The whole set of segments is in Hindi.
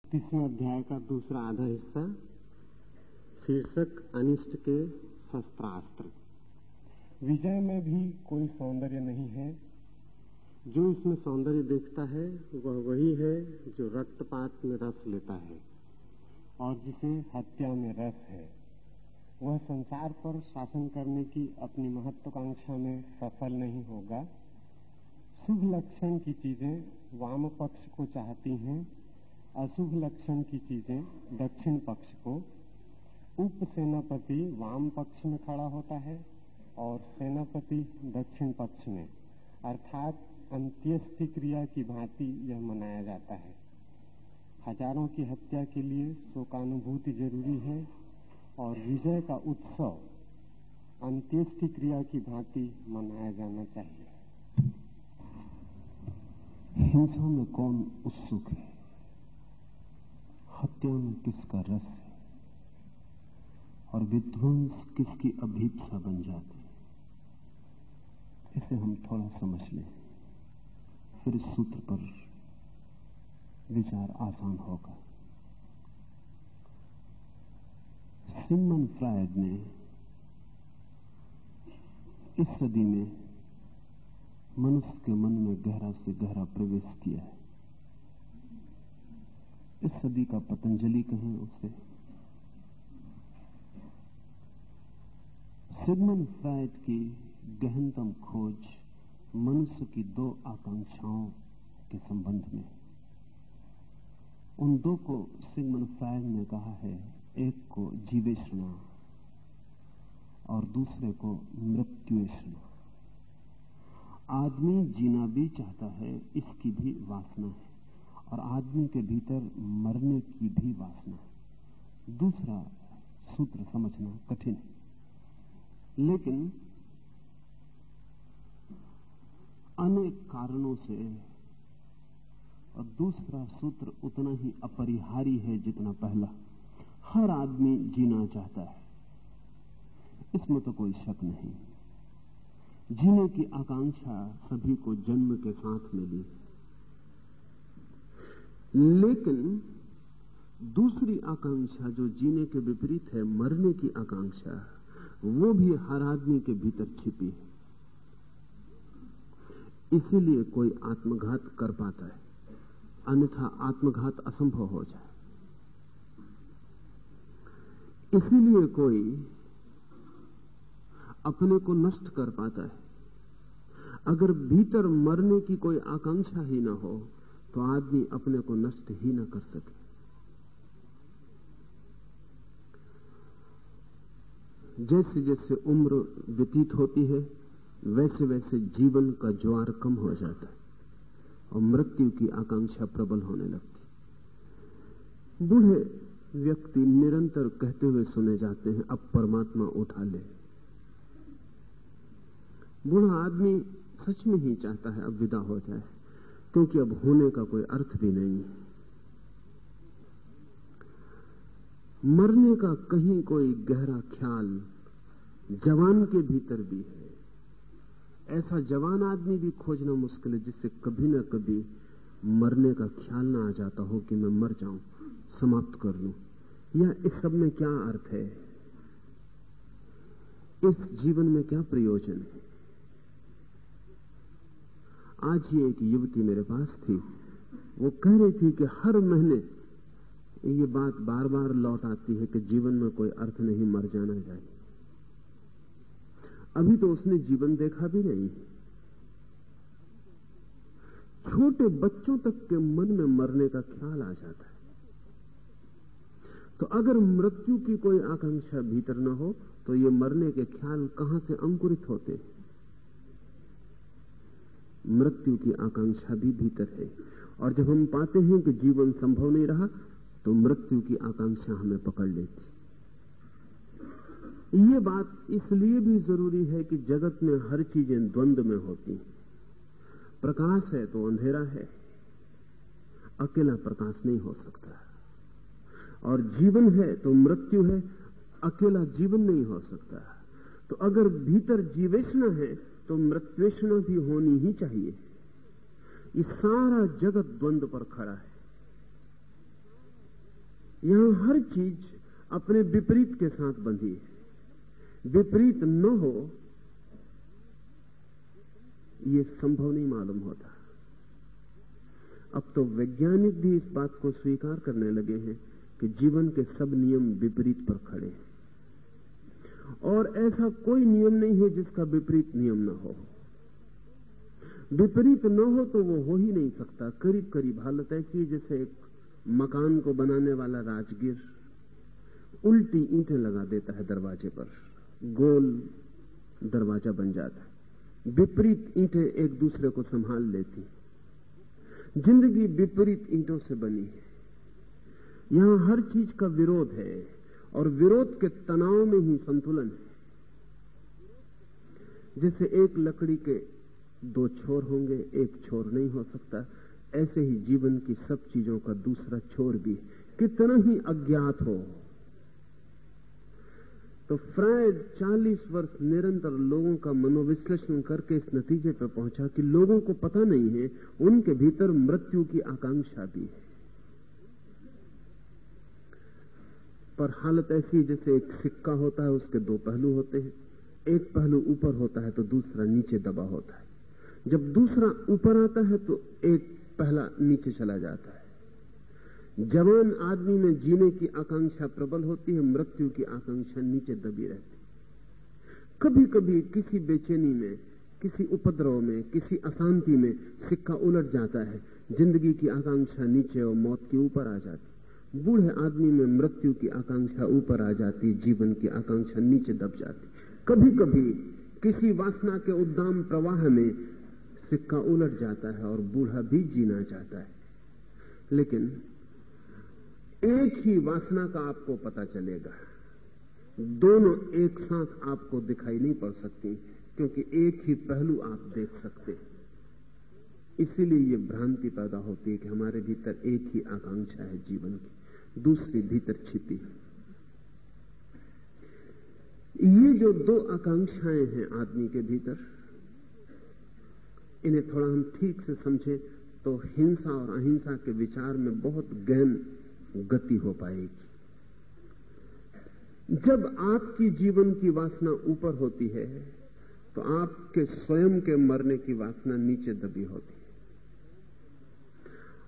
तीसरे अध्याय का दूसरा आधा हिस्सा, शीर्षक अनिष्ट के शस्त्रास्त्र। विजय में भी कोई सौंदर्य नहीं है। जो इसमें सौंदर्य देखता है वह वही है जो रक्तपात में रस लेता है और जिसे हत्या में रस है। वह संसार पर शासन करने की अपनी महत्वाकांक्षा में सफल नहीं होगा। शुभ लक्षण की चीजें वाम पक्ष को चाहती हैं, अशुभ लक्षण की चीजें दक्षिण पक्ष को। उप सेनापति वाम पक्ष में खड़ा होता है और सेनापति दक्षिण पक्ष में, अर्थात अंत्येष्टि क्रिया की भांति यह मनाया जाता है। हजारों की हत्या के लिए शोकानुभूति जरूरी है और विजय का उत्सव अंत्येष्टि क्रिया की भांति मनाया जाना चाहिए। हिंसा में कौन उत्सुक है? हत्या में किसका रस है और विध्वंस किसकी अभीप्सा बन जाती है? इसे हम थोड़ा समझ लें, फिर इस सूत्र पर विचार आसान होगा। सिगमंड फ्रायड ने इस सदी में मनुष्य के मन में गहरा से गहरा प्रवेश किया है। इस सदी का पतंजलि कहें उसे। सिगमंड फ्रायड की गहनतम खोज मनुष्य की दो आकांक्षाओं के संबंध में। उन दो को सिगमंड फ्रायड ने कहा है, एक को जीवेषणा और दूसरे को मृत्युषणा। आदमी जीना भी चाहता है, इसकी भी वासना है, और आदमी के भीतर मरने की भी वासना है। दूसरा सूत्र समझना कठिन है, लेकिन अनेक कारणों से, और दूसरा सूत्र उतना ही अपरिहार्य है जितना पहला। हर आदमी जीना चाहता है, इसमें तो कोई शक नहीं। जीने की आकांक्षा सभी को जन्म के साथ मिली, लेकिन दूसरी आकांक्षा जो जीने के विपरीत है, मरने की आकांक्षा, वो भी हर आदमी के भीतर छिपी है। इसीलिए कोई आत्मघात कर पाता है, अन्यथा आत्मघात असंभव हो जाए। इसीलिए कोई अपने को नष्ट कर पाता है। अगर भीतर मरने की कोई आकांक्षा ही न हो तो आदमी अपने को नष्ट ही न कर सके। जैसे जैसे उम्र व्यतीत होती है वैसे वैसे जीवन का ज्वार कम हो जाता है और मृत्यु की आकांक्षा प्रबल होने लगती। बूढ़े व्यक्ति निरंतर कहते हुए सुने जाते हैं, अब परमात्मा उठा ले। बूढ़ा आदमी सच में ही चाहता है अब विदा हो जाए, क्योंकि अब होने का कोई अर्थ भी नहीं है। मरने का कहीं कोई गहरा ख्याल जवान के भीतर भी है। ऐसा जवान आदमी भी खोजना मुश्किल है जिससे कभी न कभी मरने का ख्याल ना आ जाता हो कि मैं मर जाऊं, समाप्त कर लूं। या इस सब में क्या अर्थ है? इस जीवन में क्या प्रयोजन है? आज ही एक युवती मेरे पास थी, वो कह रही थी कि हर महीने ये बात बार बार लौट आती है कि जीवन में कोई अर्थ नहीं, मर जाना चाहिए। अभी तो उसने जीवन देखा भी नहीं। छोटे बच्चों तक के मन में मरने का ख्याल आ जाता है। तो अगर मृत्यु की कोई आकांक्षा भीतर न हो तो ये मरने के ख्याल कहां से अंकुरित होते हैं? मृत्यु की आकांक्षा भी भीतर है, और जब हम पाते हैं कि जीवन संभव नहीं रहा तो मृत्यु की आकांक्षा हमें पकड़ लेती। ये बात इसलिए भी जरूरी है कि जगत में हर चीजें द्वंद्व में होती हैं। प्रकाश है तो अंधेरा है, अकेला प्रकाश नहीं हो सकता। और जीवन है तो मृत्यु है, अकेला जीवन नहीं हो सकता। तो अगर भीतर जीवेषणा है तो मृत्युषणा भी होनी ही चाहिए। ये सारा जगत द्वंद्व पर खड़ा है। यहां हर चीज अपने विपरीत के साथ बंधी है। विपरीत न हो यह संभव नहीं मालूम होता। अब तो वैज्ञानिक भी इस बात को स्वीकार करने लगे हैं कि जीवन के सब नियम विपरीत पर खड़े हैं, और ऐसा कोई नियम नहीं है जिसका विपरीत नियम न हो। विपरीत न हो तो वो हो ही नहीं सकता। करीब करीब हालत ऐसी है जैसे एक मकान को बनाने वाला राजगीर उल्टी ईंटें लगा देता है दरवाजे पर, गोल दरवाजा बन जाता है। विपरीत ईंटें एक दूसरे को संभाल लेती। जिंदगी विपरीत ईंटों से बनी है। यहां हर चीज का विरोध है, और विरोध के तनाव में ही संतुलन है। जैसे एक लकड़ी के दो छोर होंगे, एक छोर नहीं हो सकता, ऐसे ही जीवन की सब चीजों का दूसरा छोर भी, कितना ही अज्ञात हो। तो फ्रायड 40 वर्ष निरंतर लोगों का मनोविश्लेषण करके इस नतीजे पर पहुंचा कि लोगों को पता नहीं है उनके भीतर मृत्यु की आकांक्षा भी है। पर हालत ऐसी जैसे एक सिक्का होता है, उसके दो पहलू होते हैं। एक पहलू ऊपर होता है तो दूसरा नीचे दबा होता है। जब दूसरा ऊपर आता है तो एक पहला नीचे चला जाता है। जवान आदमी में जीने की आकांक्षा प्रबल होती है, मृत्यु की आकांक्षा नीचे दबी रहती है। कभी कभी किसी बेचैनी में, किसी उपद्रव में, किसी अशांति में सिक्का उलट जाता है, जिंदगी की आकांक्षा नीचे और मौत के ऊपर आ जाती। बूढ़े आदमी में मृत्यु की आकांक्षा ऊपर आ जाती, जीवन की आकांक्षा नीचे दब जाती। कभी कभी किसी वासना के उद्दाम प्रवाह में सिक्का उलट जाता है और बूढ़ा भी जीना चाहता है। लेकिन एक ही वासना का आपको पता चलेगा, दोनों एक साथ आपको दिखाई नहीं पड़ सकती, क्योंकि एक ही पहलू आप देख सकते हैं। इसीलिए ये भ्रांति पैदा होती है कि हमारे भीतर एक ही आकांक्षा है जीवन की, दूसरी भीतर छिपी है। ये जो दो आकांक्षाएं हैं आदमी के भीतर, इन्हें थोड़ा हम ठीक से समझें तो हिंसा और अहिंसा के विचार में बहुत गहन गति हो पाएगी। जब आपकी जीवन की वासना ऊपर होती है तो आपके स्वयं के मरने की वासना नीचे दबी होती है।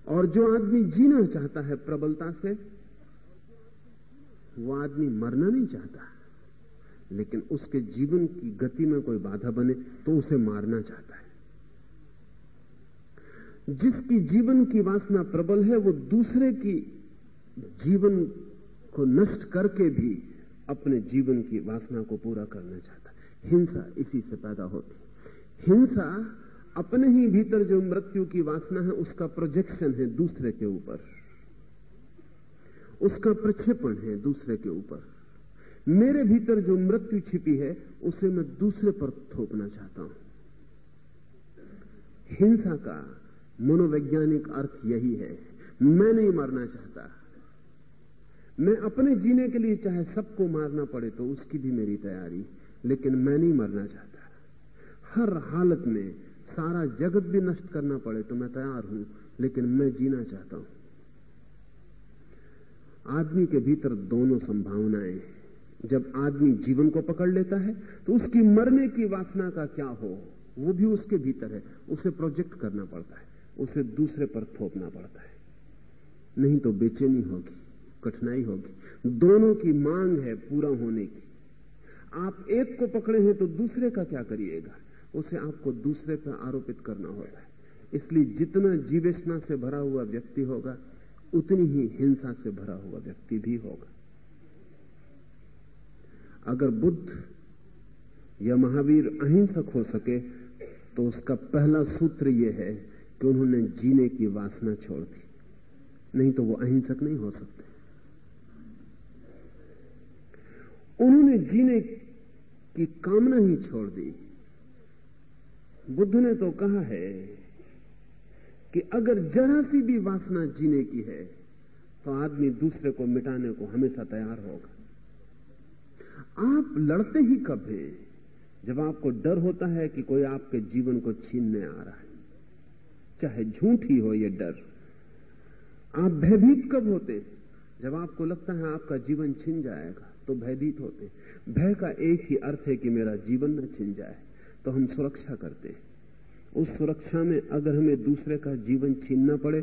और जो आदमी जीना चाहता है प्रबलता से, वो आदमी मरना नहीं चाहता, लेकिन उसके जीवन की गति में कोई बाधा बने तो उसे मारना चाहता है। जिसकी जीवन की वासना प्रबल है वो दूसरे की जीवन को नष्ट करके भी अपने जीवन की वासना को पूरा करना चाहता है। हिंसा इसी से पैदा होती है। हिंसा अपने ही भीतर जो मृत्यु की वासना है उसका प्रोजेक्शन है दूसरे के ऊपर, उसका प्रक्षेपण है दूसरे के ऊपर। मेरे भीतर जो मृत्यु छिपी है उसे मैं दूसरे पर थोपना चाहता हूं। हिंसा का मनोवैज्ञानिक अर्थ यही है। मैं नहीं मरना चाहता, मैं अपने जीने के लिए चाहे सबको मारना पड़े तो उसकी भी मेरी तैयारी, लेकिन मैं नहीं मरना चाहता। हर हालत में सारा जगत भी नष्ट करना पड़े तो मैं तैयार हूं, लेकिन मैं जीना चाहता हूं। आदमी के भीतर दोनों संभावनाएं हैं। जब आदमी जीवन को पकड़ लेता है तो उसकी मरने की वासना का क्या हो वो भी उसके भीतर है, उसे प्रोजेक्ट करना पड़ता है, उसे दूसरे पर थोपना पड़ता है, नहीं तो बेचैनी होगी, कठिनाई होगी। दोनों की मांग है पूरा होने की। आप एक को पकड़े हैं तो दूसरे का क्या करिएगा, उसे आपको दूसरे पर आरोपित करना होता है। इसलिए जितना जीवेष्णा से भरा हुआ व्यक्ति होगा उतनी ही हिंसा से भरा हुआ व्यक्ति भी होगा। अगर बुद्ध या महावीर अहिंसक हो सके तो उसका पहला सूत्र यह है कि उन्होंने जीने की वासना छोड़ दी, नहीं तो वो अहिंसक नहीं हो सकते। उन्होंने जीने की कामना ही छोड़ दी। बुद्ध ने तो कहा है कि अगर जरा सी भी वासना जीने की है तो आदमी दूसरे को मिटाने को हमेशा तैयार होगा। आप लड़ते ही कब हैं? जब आपको डर होता है कि कोई आपके जीवन को छीनने आ रहा है, चाहे झूठ ही हो ये डर। आप भयभीत कब होते? जब आपको लगता है आपका जीवन छिन जाएगा तो भयभीत होते। भय का एक ही अर्थ है कि मेरा जीवन न छिन जाए, तो हम सुरक्षा करते हैं। उस सुरक्षा में अगर हमें दूसरे का जीवन छीनना पड़े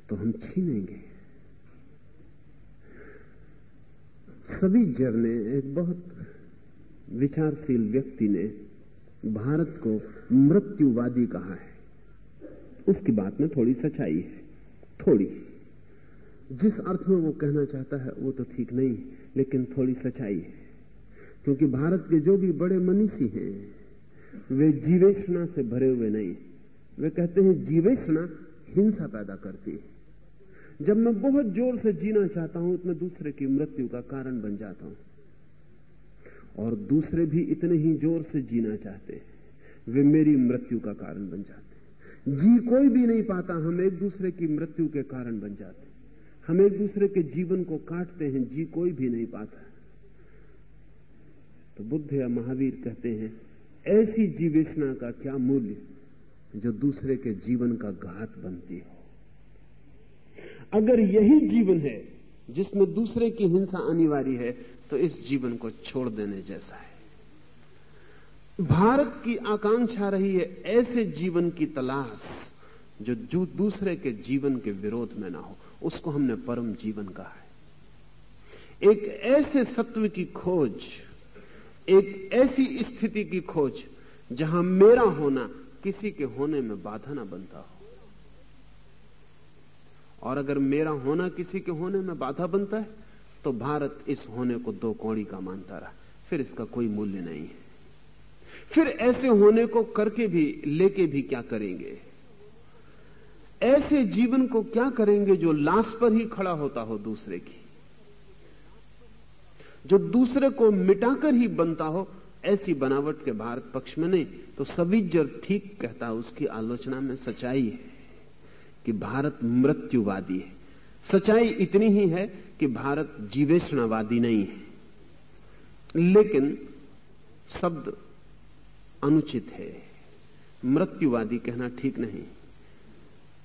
तो हम छीनेंगे। सवीजर ने, एक बहुत विचारशील व्यक्ति ने, भारत को मृत्युवादी कहा है। उसकी बात में थोड़ी सच्चाई है, थोड़ी। जिस अर्थ में वो कहना चाहता है वो तो ठीक नहीं, लेकिन थोड़ी सच्चाई है। क्योंकि भारत के जो भी बड़े मनीषी हैं वे जीवेषणा से भरे हुए नहीं। वे कहते हैं जीवेषणा हिंसा पैदा करती है। जब मैं बहुत जोर से जीना चाहता हूं तो मैं दूसरे की मृत्यु का कारण बन जाता हूं, और दूसरे भी इतने ही जोर से जीना चाहते हैं, वे मेरी मृत्यु का कारण बन जाते हैं। जी कोई भी नहीं पाता, हम एक दूसरे की मृत्यु के कारण बन जाते हैं। हम एक दूसरे के जीवन को काटते हैं, जी कोई भी नहीं पाता। तो बुद्ध या महावीर कहते हैं ऐसी जीवेषणा का क्या मूल्य जो दूसरे के जीवन का घात बनती है। अगर यही जीवन है जिसमें दूसरे की हिंसा अनिवार्य है तो इस जीवन को छोड़ देने जैसा है। भारत की आकांक्षा रही है ऐसे जीवन की तलाश जो दूसरे के जीवन के विरोध में ना हो। उसको हमने परम जीवन कहा है। एक ऐसे सत्व की खोज, एक ऐसी स्थिति की खोज जहां मेरा होना किसी के होने में बाधा ना बनता हो। और अगर मेरा होना किसी के होने में बाधा बनता है तो भारत इस होने को दो कौड़ी का मानता रहा, फिर इसका कोई मूल्य नहीं है। फिर ऐसे होने को करके भी, लेके भी क्या करेंगे? ऐसे जीवन को क्या करेंगे जो लाश पर ही खड़ा होता हो दूसरे की, जो दूसरे को मिटाकर ही बनता हो। ऐसी बनावट के भारत पक्ष में नहीं। तो सवीजर ठीक कहता है, उसकी आलोचना में सच्चाई है कि भारत मृत्युवादी है। सच्चाई इतनी ही है कि भारत जीवेषणावादी नहीं है। लेकिन शब्द अनुचित है, मृत्युवादी कहना ठीक नहीं,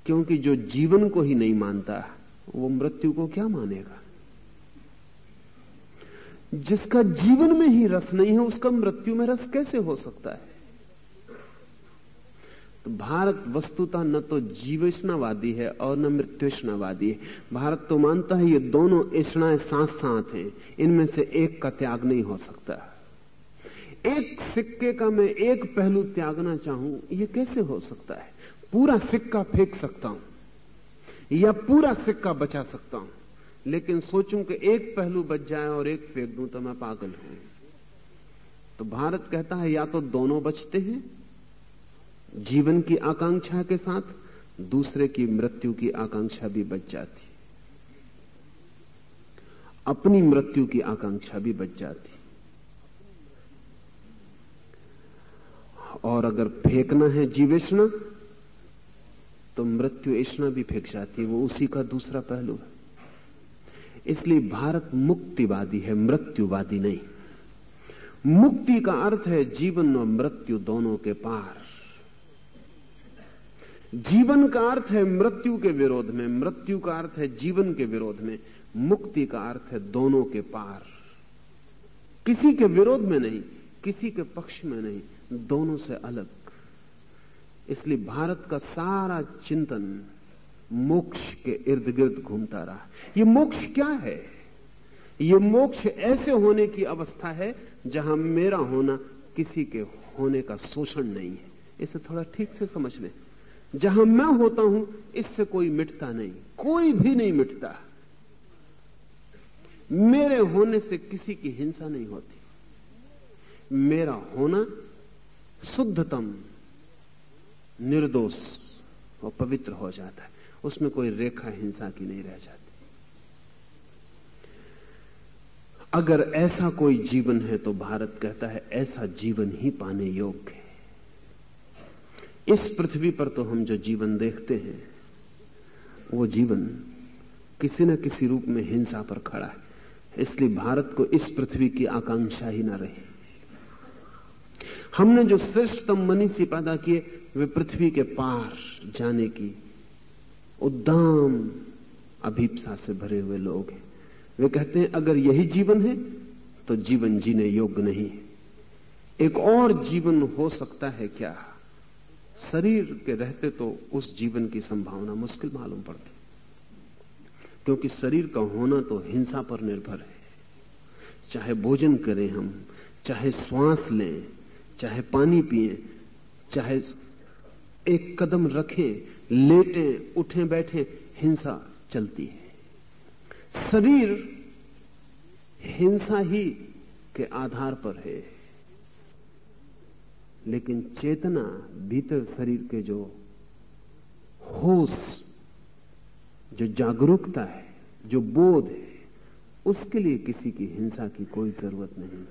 क्योंकि जो जीवन को ही नहीं मानता वो मृत्यु को क्या मानेगा? जिसका जीवन में ही रस नहीं है उसका मृत्यु में रस कैसे हो सकता है? तो भारत वस्तुतः न तो जीवेषणावादी है और न मृत्युषणावादी है। भारत तो मानता है ये दोनों ऐषणाएं साथ साथ हैं, इनमें से एक का त्याग नहीं हो सकता। एक सिक्के का मैं एक पहलू त्यागना चाहूं, ये कैसे हो सकता है? पूरा सिक्का फेंक सकता हूं या पूरा सिक्का बचा सकता हूं, लेकिन सोचूं कि एक पहलू बच जाए और एक फेंक दूं तो मैं पागल हूं। तो भारत कहता है या तो दोनों बचते हैं, जीवन की आकांक्षा के साथ दूसरे की मृत्यु की आकांक्षा भी बच जाती, अपनी मृत्यु की आकांक्षा भी बच जाती। और अगर फेंकना है जीवेषणा तो मृत्यु ऐषणा भी फेंक जाती है, वो उसी का दूसरा पहलू है। इसलिए भारत मुक्तिवादी है, मृत्युवादी नहीं। मुक्ति का अर्थ है जीवन और मृत्यु दोनों के पार। जीवन का अर्थ है मृत्यु के विरोध में, मृत्यु का अर्थ है जीवन के विरोध में, मुक्ति का अर्थ है दोनों के पार। किसी के विरोध में नहीं, किसी के पक्ष में नहीं, दोनों से अलग। इसलिए भारत का सारा चिंतन मोक्ष के इर्द गिर्द घूमता रहा। ये मोक्ष क्या है? ये मोक्ष ऐसे होने की अवस्था है जहां मेरा होना किसी के होने का शोषण नहीं है। इसे थोड़ा ठीक से समझ लें। जहां मैं होता हूं इससे कोई मिटता नहीं, कोई भी नहीं मिटता। मेरे होने से किसी की हिंसा नहीं होती। मेरा होना शुद्धतम, निर्दोष और पवित्र हो जाता है, उसमें कोई रेखा हिंसा की नहीं रह जाती। अगर ऐसा कोई जीवन है तो भारत कहता है ऐसा जीवन ही पाने योग्य है। इस पृथ्वी पर तो हम जो जीवन देखते हैं वो जीवन किसी न किसी रूप में हिंसा पर खड़ा है। इसलिए भारत को इस पृथ्वी की आकांक्षा ही न रही। हमने जो श्रेष्ठतम मनीषी पैदा किए वे पृथ्वी के पार जाने की उद्दाम अभीप्सा से भरे हुए लोग हैं। वे कहते हैं अगर यही जीवन है तो जीवन जीने योग्य नहीं है। एक और जीवन हो सकता है क्या? शरीर के रहते तो उस जीवन की संभावना मुश्किल मालूम पड़ती, क्योंकि शरीर का होना तो हिंसा पर निर्भर है। चाहे भोजन करें हम, चाहे श्वास लें, चाहे पानी पिएं, चाहे एक कदम रखें, लेटें, उठें, बैठें, हिंसा चलती है। शरीर हिंसा ही के आधार पर है, लेकिन चेतना, भीतर शरीर के जो होश, जो जागरूकता है, जो बोध है, उसके लिए किसी की हिंसा की कोई जरूरत नहीं।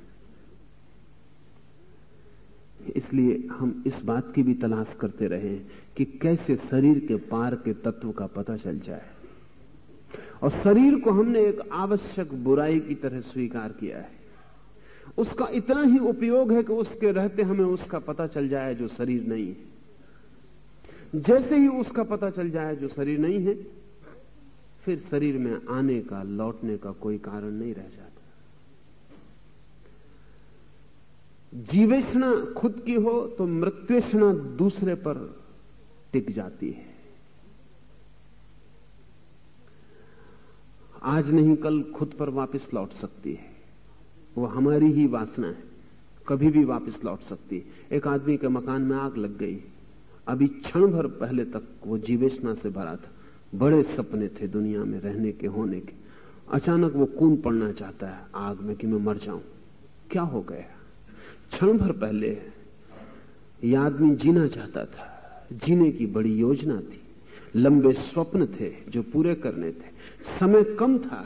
इसलिए हम इस बात की भी तलाश करते रहे कि कैसे शरीर के पार के तत्व का पता चल जाए। और शरीर को हमने एक आवश्यक बुराई की तरह स्वीकार किया है। उसका इतना ही उपयोग है कि उसके रहते हमें उसका पता चल जाए जो शरीर नहीं है। जैसे ही उसका पता चल जाए जो शरीर नहीं है, फिर शरीर में आने का, लौटने का कोई कारण नहीं रह जाता। जीवेष्णा खुद की हो तो मृत्युष्णा दूसरे पर टिक जाती है। आज नहीं कल खुद पर वापस लौट सकती है। वो हमारी ही वासना है, कभी भी वापस लौट सकती है। एक आदमी के मकान में आग लग गई, अभी क्षण भर पहले तक वो जीवेष्णा से भरा था, बड़े सपने थे दुनिया में रहने के, होने के। अचानक वो कूद पड़ना चाहता है आग में कि मैं मर जाऊं। क्या हो गया? क्षण भर पहले ये आदमी जीना चाहता था, जीने की बड़ी योजना थी, लंबे स्वप्न थे जो पूरे करने थे, समय कम था।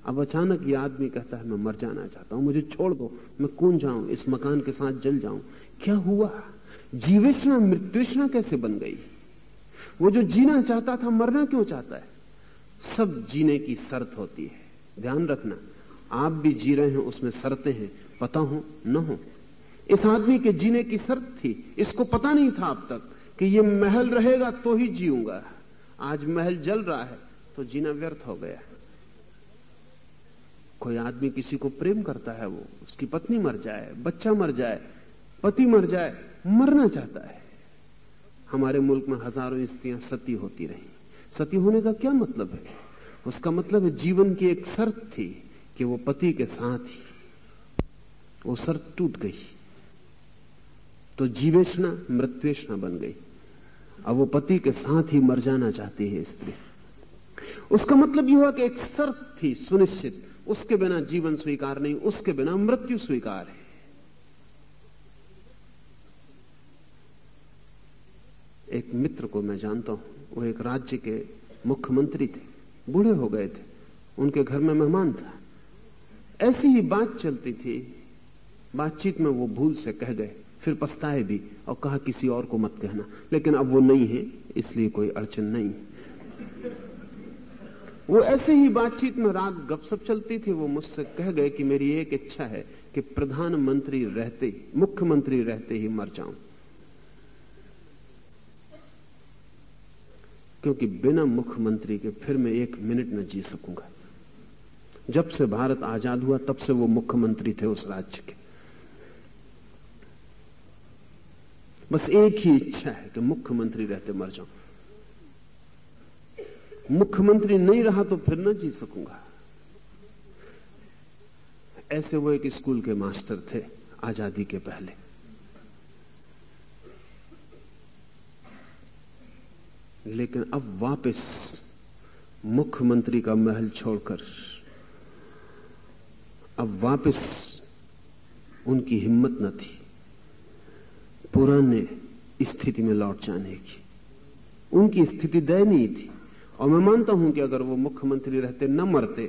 अब अचानक ये आदमी कहता है मैं मर जाना चाहता हूं, मुझे छोड़ दो, मैं कूद जाऊं, इस मकान के साथ जल जाऊं। क्या हुआ? जीवेष्णा मृत्युष्णा कैसे बन गई? वो जो जीना चाहता था मरना क्यों चाहता है? सब जीने की शर्त होती है। ध्यान रखना, आप भी जी रहे हैं, उसमें शर्तें हैं, पता हो न हो। इस आदमी के जीने की शर्त थी, इसको पता नहीं था अब तक कि ये महल रहेगा तो ही जीऊंगा। आज महल जल रहा है तो जीना व्यर्थ हो गया। कोई आदमी किसी को प्रेम करता है, वो उसकी पत्नी मर जाए, बच्चा मर जाए, पति मर जाए, मरना चाहता है। हमारे मुल्क में हजारों स्त्रियां सती होती रही। सती होने का क्या मतलब है? उसका मतलब है जीवन की एक शर्त थी कि वो पति के साथ ही, वो शर्त टूट गई तो जीवेष्णा मृत्युष्णा बन गई। अब वो पति के साथ ही मर जाना चाहती है स्त्री। उसका मतलब यह हुआ कि एक शर्त थी सुनिश्चित, उसके बिना जीवन स्वीकार नहीं, उसके बिना मृत्यु स्वीकार है। एक मित्र को मैं जानता हूं, वो एक राज्य के मुख्यमंत्री थे, बूढ़े हो गए थे, उनके घर में मेहमान था। ऐसी ही बात चलती थी, बातचीत में वो भूल से कह गए, फिर पछताए भी और कहा किसी और को मत कहना, लेकिन अब वो नहीं है इसलिए कोई अड़चन नहीं। वो ऐसे ही बातचीत में रात गपशप चलती थी, वो मुझसे कह गए कि मेरी एक इच्छा है कि प्रधानमंत्री रहते ही, मुख्यमंत्री रहते ही मर जाऊं, क्योंकि बिना मुख्यमंत्री के फिर मैं एक मिनट न जी सकूंगा। जब से भारत आजाद हुआ तब से वो मुख्यमंत्री थे उस राज्य के। बस एक ही इच्छा है कि मुख्यमंत्री रहते मर जाऊं। मुख्यमंत्री नहीं रहा तो फिर न जी सकूंगा। ऐसे वो एक स्कूल के मास्टर थे आजादी के पहले। लेकिन अब वापस मुख्यमंत्री का महल छोड़कर अब वापस उनकी हिम्मत न थी पुराने स्थिति में लौट जाने की। उनकी स्थिति दयनीय थी और मैं मानता हूं कि अगर वो मुख्यमंत्री रहते, न मरते,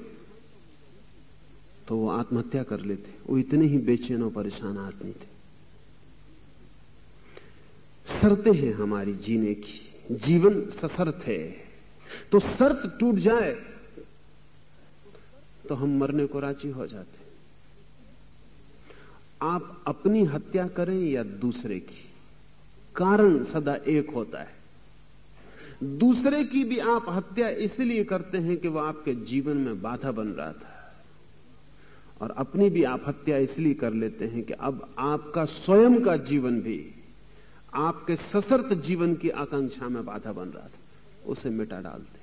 तो वो आत्महत्या कर लेते। वो इतने ही बेचैन और परेशान आदमी थे। शर्तें हैं हमारी जीने की, जीवन सशर्त है, तो शर्त टूट जाए तो हम मरने को राजी हो जाते। आप अपनी हत्या करें या दूसरे की, कारण सदा एक होता है। दूसरे की भी आप हत्या इसलिए करते हैं कि वह आपके जीवन में बाधा बन रहा था, और अपनी भी आप हत्या इसलिए कर लेते हैं कि अब आपका स्वयं का जीवन भी आपके सशर्त जीवन की आकांक्षा में बाधा बन रहा था, उसे मिटा डालते हैं।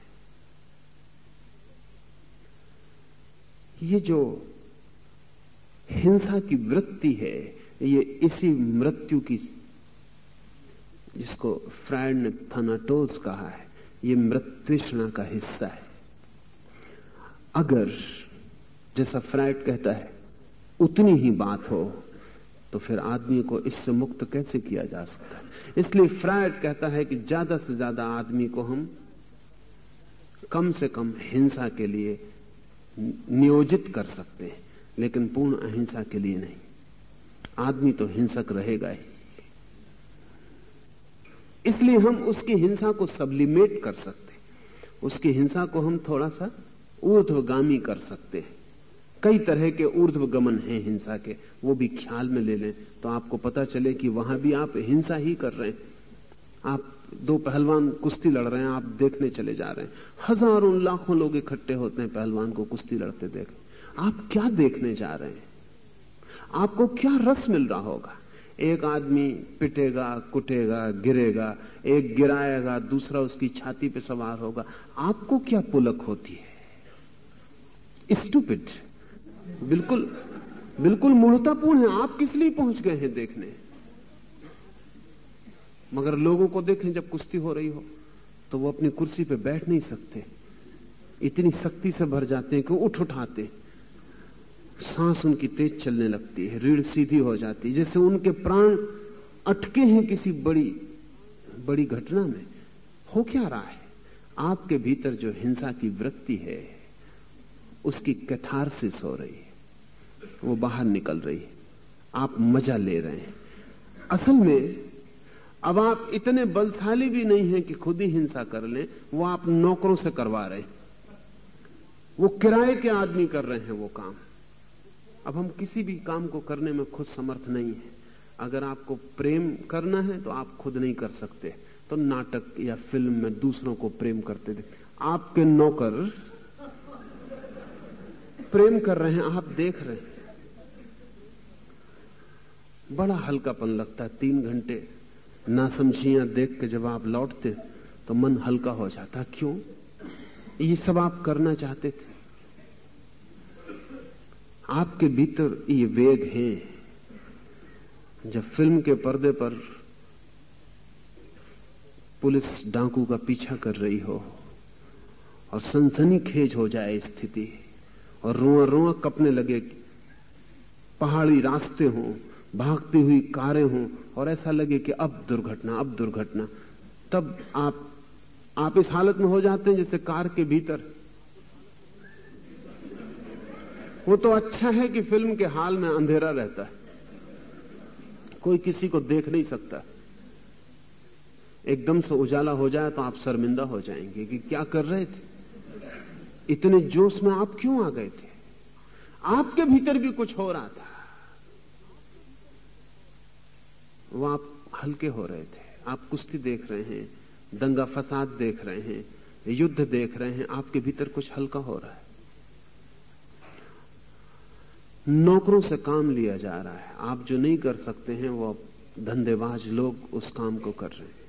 ये जो हिंसा की वृत्ति है, ये इसी मृत्यु की, जिसको फ्रायड ने थनाटोस कहा है, ये मृत्युष्णा का हिस्सा है। अगर जैसा फ्रायड कहता है उतनी ही बात हो तो फिर आदमी को इससे मुक्त कैसे किया जा सकता है? इसलिए फ्रायड कहता है कि ज्यादा से ज्यादा आदमी को हम कम से कम हिंसा के लिए नियोजित कर सकते हैं, लेकिन पूर्ण अहिंसा के लिए नहीं। आदमी तो हिंसक रहेगा ही, इसलिए हम उसकी हिंसा को सब्लिमेट कर सकते हैं, उसकी हिंसा को हम थोड़ा सा ऊर्ध्वगामी कर सकते हैं। कई तरह के ऊर्ध्वगमन हैं हिंसा के, वो भी ख्याल में ले लें तो आपको पता चले कि वहां भी आप हिंसा ही कर रहे हैं। आप दो पहलवान कुश्ती लड़ रहे हैं, आप देखने चले जा रहे हैं, हजारों लाखों लोग इकट्ठे होते हैं पहलवान को कुश्ती लड़ते देख। आप क्या देखने जा रहे हैं? आपको क्या रस मिल रहा होगा? एक आदमी पिटेगा, कुटेगा, गिरेगा, एक गिराएगा, दूसरा उसकी छाती पे सवार होगा, आपको क्या पुलक होती है? स्टूपिड, बिल्कुल बिल्कुल मूर्खतापूर्ण है। आप किस लिए पहुंच गए हैं देखने? मगर लोगों को देखें जब कुश्ती हो रही हो तो वो अपनी कुर्सी पे बैठ नहीं सकते, इतनी शक्ति से भर जाते हैं कि उठ उठाते, सांस उनकी तेज चलने लगती है, रीढ़ सीधी हो जाती है, जैसे उनके प्राण अटके हैं किसी बड़ी बड़ी घटना में। हो क्या रहा है? आपके भीतर जो हिंसा की वृत्ति है उसकी कैथारसिस हो रही है, वो बाहर निकल रही है, आप मजा ले रहे हैं। असल में अब आप इतने बलशाली भी नहीं हैं कि खुद ही हिंसा कर लें, वो आप नौकरों से करवा रहे हैं, वो किराए के आदमी कर रहे हैं वो काम। अब हम किसी भी काम को करने में खुद समर्थ नहीं है। अगर आपको प्रेम करना है तो आप खुद नहीं कर सकते, तो नाटक या फिल्म में दूसरों को प्रेम करते थे। आपके नौकर प्रेम कर रहे हैं, आप देख रहे हैं, बड़ा हल्कापन लगता है। 3 घंटे नासमझियां देख के जब आप लौटते तो मन हल्का हो जाता। क्यों? ये सब आप करना चाहते थे। आपके भीतर ये वेग है। जब फिल्म के पर्दे पर पुलिस डाकू का पीछा कर रही हो और सनसनीखेज हो जाए स्थिति और रोआ रोआ कपने लगे, पहाड़ी रास्ते हों, भागती हुई कारें हों और ऐसा लगे कि अब दुर्घटना, अब दुर्घटना, तब आप इस हालत में हो जाते हैं जैसे कार के भीतर। वो तो अच्छा है कि फिल्म के हाल में अंधेरा रहता है, कोई किसी को देख नहीं सकता। एकदम से उजाला हो जाए तो आप शर्मिंदा हो जाएंगे कि क्या कर रहे थे, इतने जोश में आप क्यों आ गए थे? आपके भीतर भी कुछ हो रहा था, वो आप हल्के हो रहे थे। आप कुश्ती देख रहे हैं, दंगा फसाद देख रहे हैं, युद्ध देख रहे हैं, आपके भीतर कुछ हल्का हो रहा है। नौकरों से काम लिया जा रहा है, आप जो नहीं कर सकते हैं वो धंधेबाज लोग उस काम को कर रहे हैं।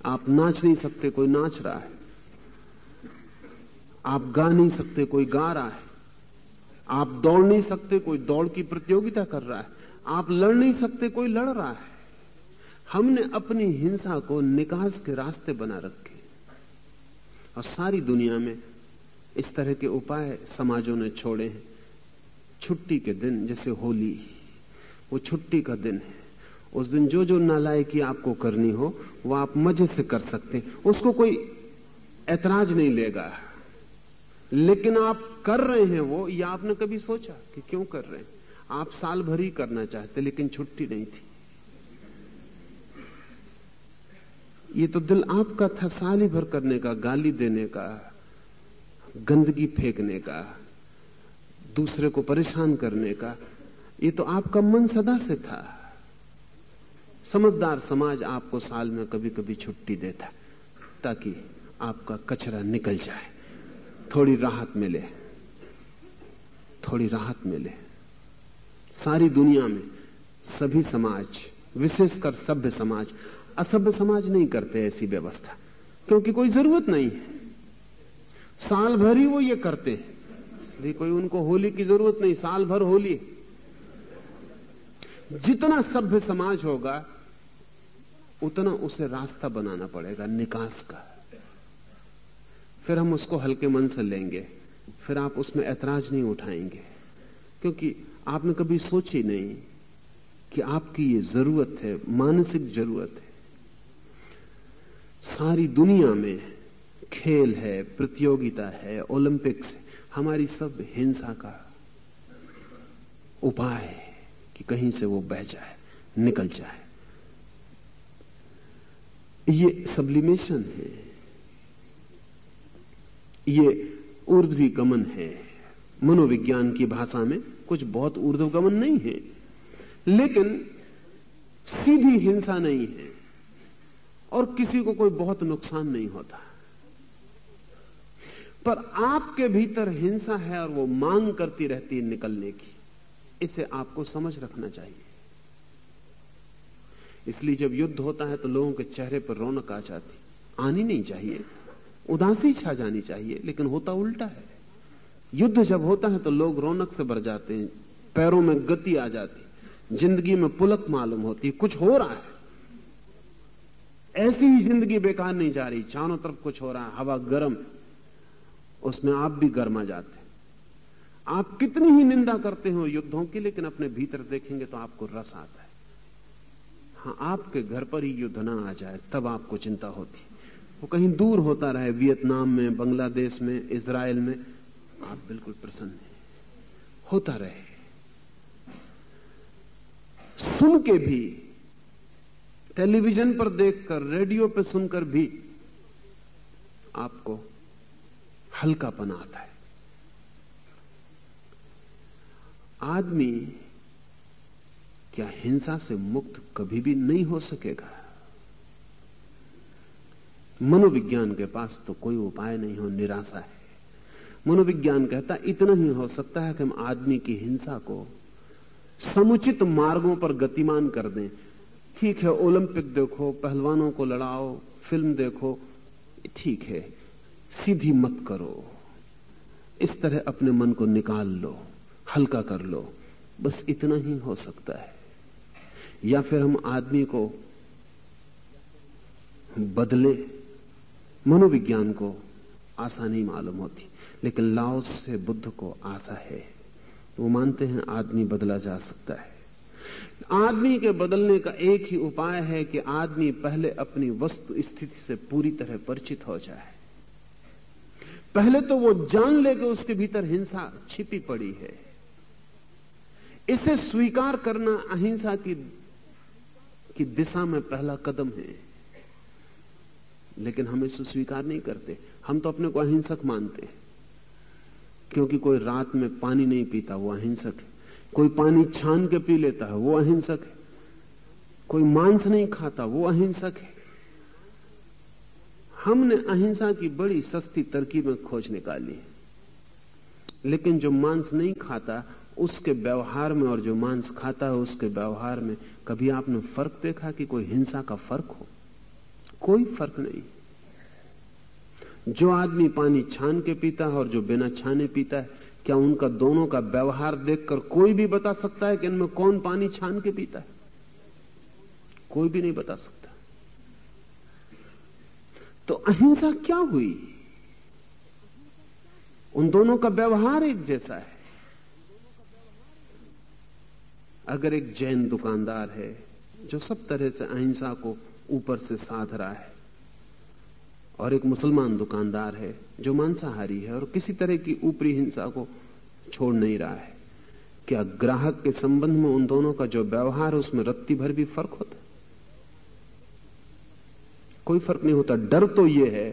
आप नाच नहीं सकते, कोई नाच रहा है। आप गा नहीं सकते, कोई गा रहा है। आप दौड़ नहीं सकते, कोई दौड़ की प्रतियोगिता कर रहा है। आप लड़ नहीं सकते, कोई लड़ रहा है। हमने अपनी हिंसा को निकास के रास्ते बना रखे और सारी दुनिया में इस तरह के उपाय समाजों ने छोड़े हैं। छुट्टी के दिन, जैसे होली, वो छुट्टी का दिन है, उस दिन जो जो नालायकी आपको करनी हो वो आप मजे से कर सकते हैं, उसको कोई ऐतराज नहीं लेगा। लेकिन आप कर रहे हैं वो, या आपने कभी सोचा कि क्यों कर रहे हैं? आप साल भर ही करना चाहते, लेकिन छुट्टी नहीं थी। ये तो दिल आपका था साल ही भर करने का, गाली देने का, गंदगी फेंकने का, दूसरे को परेशान करने का। ये तो आपका मन सदा से था। समझदार समाज आपको साल में कभी कभी छुट्टी देता, ताकि आपका कचरा निकल जाए, थोड़ी राहत मिले, थोड़ी राहत मिले। सारी दुनिया में सभी समाज, विशेषकर सभ्य समाज, असभ्य समाज नहीं करते ऐसी व्यवस्था, क्योंकि कोई जरूरत नहीं है। साल भर ही वो ये करते हैं, कोई उनको होली की जरूरत नहीं, साल भर होली। जितना सभ्य समाज होगा उतना उसे रास्ता बनाना पड़ेगा निकास का। फिर हम उसको हल्के मन से लेंगे, फिर आप उसमें ऐतराज नहीं उठाएंगे, क्योंकि आपने कभी सोची नहीं कि आपकी ये जरूरत है, मानसिक जरूरत है। सारी दुनिया में खेल है, प्रतियोगिता है, ओलंपिक्स है, हमारी सब हिंसा का उपाय है कि कहीं से वो बह जाए, निकल जाए। ये सब्लिमेशन है, ये ऊर्ध्वी गमन है। मनोविज्ञान की भाषा में कुछ बहुत ऊर्ध्वगमन नहीं है, लेकिन सीधी हिंसा नहीं है और किसी को कोई बहुत नुकसान नहीं होता। पर आपके भीतर हिंसा है और वो मांग करती रहती है निकलने की। इसे आपको समझ रखना चाहिए। इसलिए जब युद्ध होता है तो लोगों के चेहरे पर रौनक आ जाती, आनी नहीं चाहिए, उदासी छा जानी चाहिए, लेकिन होता उल्टा है। युद्ध जब होता है तो लोग रौनक से भर जाते हैं, पैरों में गति आ जाती, जिंदगी में पुलक मालूम होती, कुछ हो रहा है। ऐसी ही जिंदगी बेकार नहीं जा रही, चारों तरफ कुछ हो रहा है, हवा गर्म, उसमें आप भी गर्मा जाते हैं। आप कितनी ही निंदा करते हो युद्धों की, लेकिन अपने भीतर देखेंगे तो आपको रस आता है। हाँ, आपके घर पर ही युद्ध ना आ जाए तब आपको चिंता होती, वो कहीं दूर होता रहे, वियतनाम में, बांग्लादेश में, इजराइल में, आप बिल्कुल प्रसन्न हैं, होता रहे। सुन के भी, टेलीविजन पर देखकर, रेडियो पर सुनकर भी आपको हल्कापन आता है। आदमी क्या हिंसा से मुक्त कभी भी नहीं हो सकेगा? मनोविज्ञान के पास तो कोई उपाय नहीं हो, निराशा है। मनोविज्ञान कहता इतना ही हो सकता है कि हम आदमी की हिंसा को समुचित मार्गों पर गतिमान कर दें। ठीक है, ओलंपिक देखो, पहलवानों को लड़ाओ, फिल्म देखो, ठीक है, सीधी मत करो, इस तरह अपने मन को निकाल लो, हल्का कर लो, बस इतना ही हो सकता है। या फिर हम आदमी को बदले। मनोविज्ञान को आशा नहीं मालूम होती, लेकिन लाओस से बुद्ध को आशा है। वो मानते हैं आदमी बदला जा सकता है। आदमी के बदलने का एक ही उपाय है कि आदमी पहले अपनी वस्तु स्थिति से पूरी तरह परिचित हो जाए। पहले तो वो जान ले कि उसके भीतर हिंसा छिपी पड़ी है। इसे स्वीकार करना अहिंसा की दिशा में पहला कदम है, लेकिन हम इसे स्वीकार नहीं करते। हम तो अपने को अहिंसक मानते हैं, क्योंकि कोई रात में पानी नहीं पीता, वो अहिंसक है। कोई पानी छान के पी लेता है, वो अहिंसक है। कोई मांस नहीं खाता, वो अहिंसक है। हमने अहिंसा की बड़ी सस्ती तरकीबें खोज निकाली है, लेकिन जो मांस नहीं खाता उसके व्यवहार में और जो मांस खाता है उसके व्यवहार में कभी आपने फर्क देखा कि कोई हिंसा का फर्क हो? कोई फर्क नहीं। जो आदमी पानी छान के पीता है और जो बिना छाने पीता है, क्या उनका दोनों का व्यवहार देखकर कोई भी बता सकता है कि इनमें कौन पानी छान के पीता है? कोई भी नहीं बता सकता। तो अहिंसा क्या हुई? उन दोनों का व्यवहार एक जैसा है। अगर एक जैन दुकानदार है जो सब तरह से अहिंसा को ऊपर से साध रहा है, और एक मुसलमान दुकानदार है जो मांसाहारी है और किसी तरह की ऊपरी हिंसा को छोड़ नहीं रहा है, क्या ग्राहक के संबंध में उन दोनों का जो व्यवहार है उसमें रत्ती भर भी फर्क होता है? कोई फर्क नहीं होता। डर तो यह है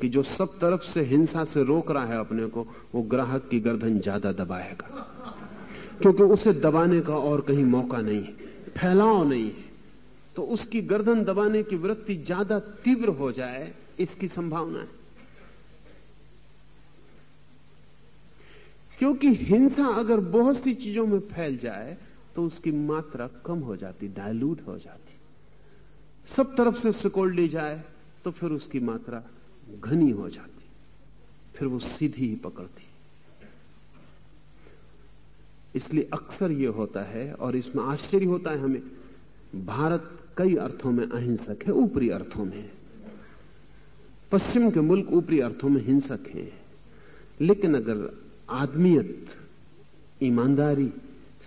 कि जो सब तरफ से हिंसा से रोक रहा है अपने को, वो ग्राहक की गर्दन ज्यादा दबाएगा, क्योंकि उसे दबाने का और कहीं मौका नहीं है, फैलाव नहीं है। तो उसकी गर्दन दबाने की वृत्ति ज्यादा तीव्र हो जाए इसकी संभावना है। क्योंकि हिंसा अगर बहुत सी चीजों में फैल जाए तो उसकी मात्रा कम हो जाती, डायलूट हो जाती। सब तरफ से सिकोड़ ली जाए तो फिर उसकी मात्रा घनी हो जाती, फिर वो सीधी ही पकड़ती। इसलिए अक्सर ये होता है, और इसमें आश्चर्य होता है हमें, भारत कई अर्थों में अहिंसक है, ऊपरी अर्थों में। पश्चिम के मुल्क ऊपरी अर्थों में हिंसक हैं, लेकिन अगर आदमियत, ईमानदारी,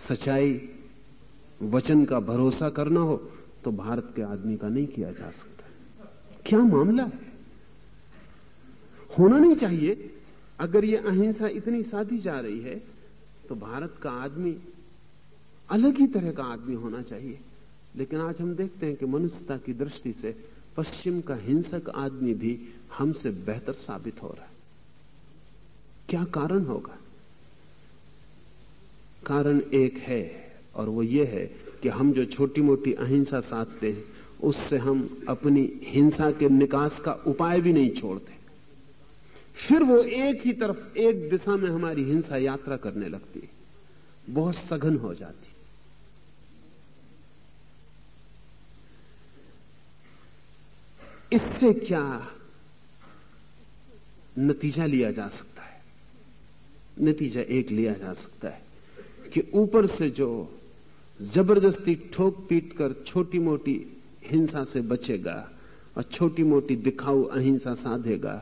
सच्चाई, वचन का भरोसा करना हो तो भारत के आदमी का नहीं किया जा सकता। क्या मामला है? होना नहीं चाहिए। अगर ये अहिंसा इतनी साधी जा रही है तो भारत का आदमी अलग ही तरह का आदमी होना चाहिए। लेकिन आज हम देखते हैं कि मनुष्यता की दृष्टि से पश्चिम का हिंसक आदमी भी हमसे बेहतर साबित हो रहा है। क्या कारण होगा? कारण एक है, और वो ये है कि हम जो छोटी मोटी अहिंसा साधते हैं उससे हम अपनी हिंसा के निकास का उपाय भी नहीं छोड़ते। फिर वो एक ही तरफ, एक दिशा में हमारी हिंसा यात्रा करने लगती है, बहुत सघन हो जाती। इससे क्या नतीजा लिया जा सकता है? नतीजा एक लिया जा सकता है कि ऊपर से जो जबरदस्ती ठोक पीट कर छोटी मोटी हिंसा से बचेगा और छोटी मोटी दिखाऊ अहिंसा साधेगा,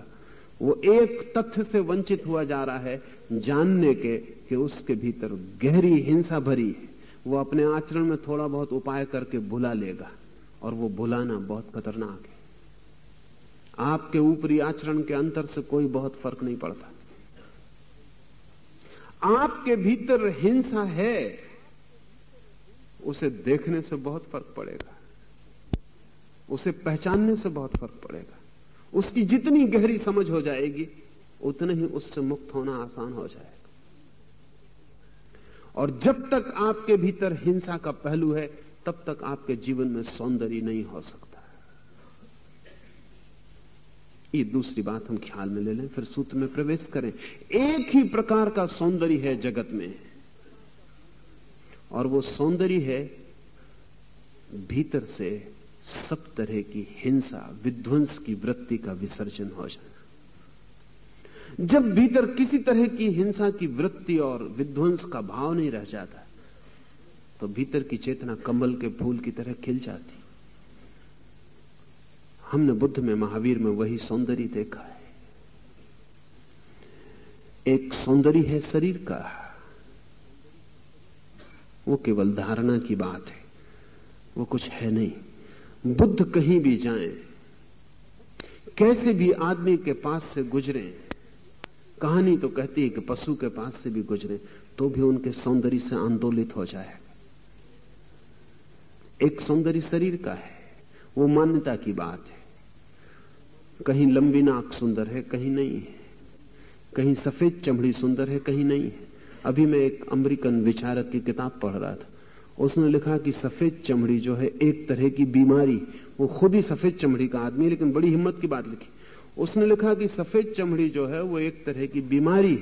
वो एक तथ्य से वंचित हुआ जा रहा है, जानने के कि उसके भीतर गहरी हिंसा भरी है। वो अपने आचरण में थोड़ा बहुत उपाय करके भुला लेगा, और वो भुलाना बहुत खतरनाक है। आपके ऊपरी आचरण के अंतर से कोई बहुत फर्क नहीं पड़ता। आपके भीतर हिंसा है, उसे देखने से बहुत फर्क पड़ेगा, उसे पहचानने से बहुत फर्क पड़ेगा। उसकी जितनी गहरी समझ हो जाएगी उतने ही उससे मुक्त होना आसान हो जाएगा। और जब तक आपके भीतर हिंसा का पहलू है तब तक आपके जीवन में सौंदर्य नहीं हो सकता। ये दूसरी बात हम ख्याल में ले लें, फिर सूत्र में प्रवेश करें। एक ही प्रकार का सौंदर्य है जगत में, और वो सौंदर्य है भीतर से सब तरह की हिंसा, विध्वंस की वृत्ति का विसर्जन हो जाना। जब भीतर किसी तरह की हिंसा की वृत्ति और विध्वंस का भाव नहीं रह जाता तो भीतर की चेतना कमल के फूल की तरह खिल जाती। हमने बुद्ध में, महावीर में वही सौंदर्य देखा है। एक सौंदर्य है शरीर का, वो केवल धारणा की बात है, वो कुछ है नहीं। बुद्ध कहीं भी जाएं, कैसे भी आदमी के पास से गुजरे, कहानी तो कहती है कि पशु के पास से भी गुजरे तो भी उनके सौंदर्य से आंदोलित हो जाए। एक सौंदर्य शरीर का है, वो मान्यता की बात है। कहीं लंबी नाक सुंदर है, कहीं नहीं है। कहीं सफेद चमड़ी सुंदर है, कहीं नहीं है। अभी मैं एक अमेरिकन विचारक की किताब पढ़ रहा था, उसने लिखा कि सफेद चमड़ी जो है एक तरह की बीमारी। वो खुद ही सफेद चमड़ी का आदमी है, लेकिन बड़ी हिम्मत की बात लिखी। उसने लिखा कि सफेद चमड़ी जो है वो एक तरह की बीमारी,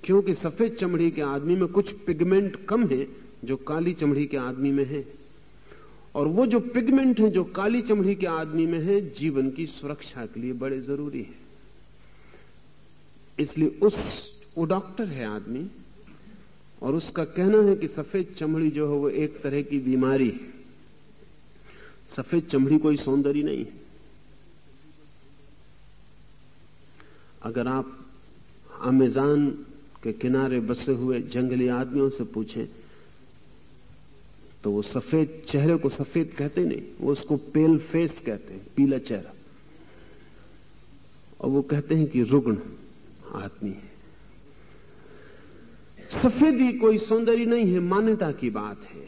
क्योंकि सफेद चमड़ी के आदमी में कुछ पिगमेंट कम है जो काली चमड़ी के आदमी में है, और वो जो पिगमेंट है जो काली चमड़ी के आदमी में है जीवन की सुरक्षा के लिए बड़े जरूरी है। इसलिए वो डॉक्टर है आदमी, और उसका कहना है कि सफेद चमड़ी जो है वो एक तरह की बीमारी है। सफेद चमड़ी कोई सौंदर्य नहीं है। अगर आप अमेज़न के किनारे बसे हुए जंगली आदमियों से पूछें तो वो सफेद चेहरे को सफेद कहते नहीं, वो उसको पेल फेस कहते हैं, पीला चेहरा। और वो कहते हैं कि रुग्ण आदमी है। सफेदी कोई सौंदर्य नहीं है, मान्यता की बात है।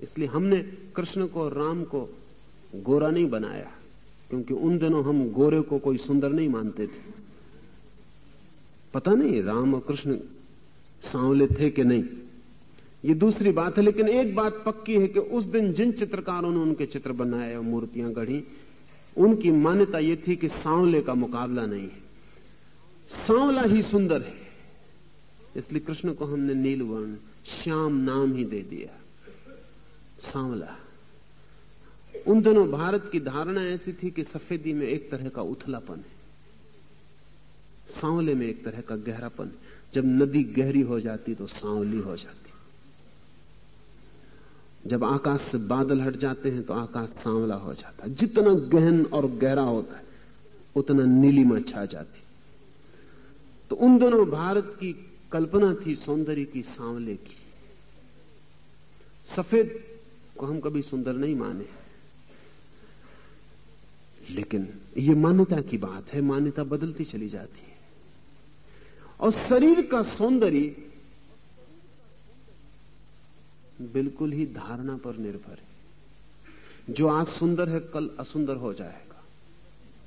इसलिए हमने कृष्ण को, राम को गोरा नहीं बनाया, क्योंकि उन दिनों हम गोरे को कोई सुंदर नहीं मानते थे। पता नहीं राम और कृष्ण सांवले थे कि नहीं, ये दूसरी बात है। लेकिन एक बात पक्की है कि उस दिन जिन चित्रकारों ने उनके चित्र बनाए और मूर्तियां गढ़ी, उनकी मान्यता यह थी कि सांवले का मुकाबला नहीं है, सांवला ही सुंदर है। इसलिए कृष्ण को हमने नीलवर्ण श्याम नाम ही दे दिया, सांवला। उन दिनों भारत की धारणा ऐसी थी कि सफेदी में एक तरह का उथलापन है, सांवले में एक तरह का गहरापन है। जब नदी गहरी हो जाती तो सांवली हो जाती, जब आकाश से बादल हट जाते हैं तो आकाश सांवला हो जाता है। जितना गहन और गहरा होता है उतना नीलिमा छा जाती। तो उन दोनों भारत की कल्पना थी सौंदर्य की सांवले की। सफेद को हम कभी सुंदर नहीं माने, लेकिन ये मान्यता की बात है, मान्यता बदलती चली जाती है। और शरीर का सौंदर्य बिल्कुल ही धारणा पर निर्भर है। जो आज सुंदर है कल असुंदर हो जाएगा,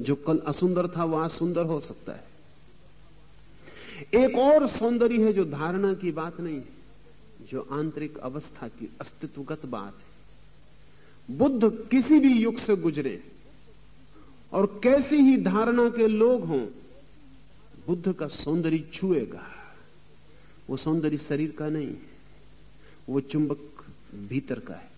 जो कल असुंदर था वो आज सुंदर हो सकता है। एक और सौंदर्य है जो धारणा की बात नहीं है, जो आंतरिक अवस्था की अस्तित्वगत बात है। बुद्ध किसी भी युग से गुजरे और कैसी ही धारणा के लोग हों, बुद्ध का सौंदर्य छुएगा। वो सौंदर्य शरीर का नहीं है, वो चुंबक भीतर का है।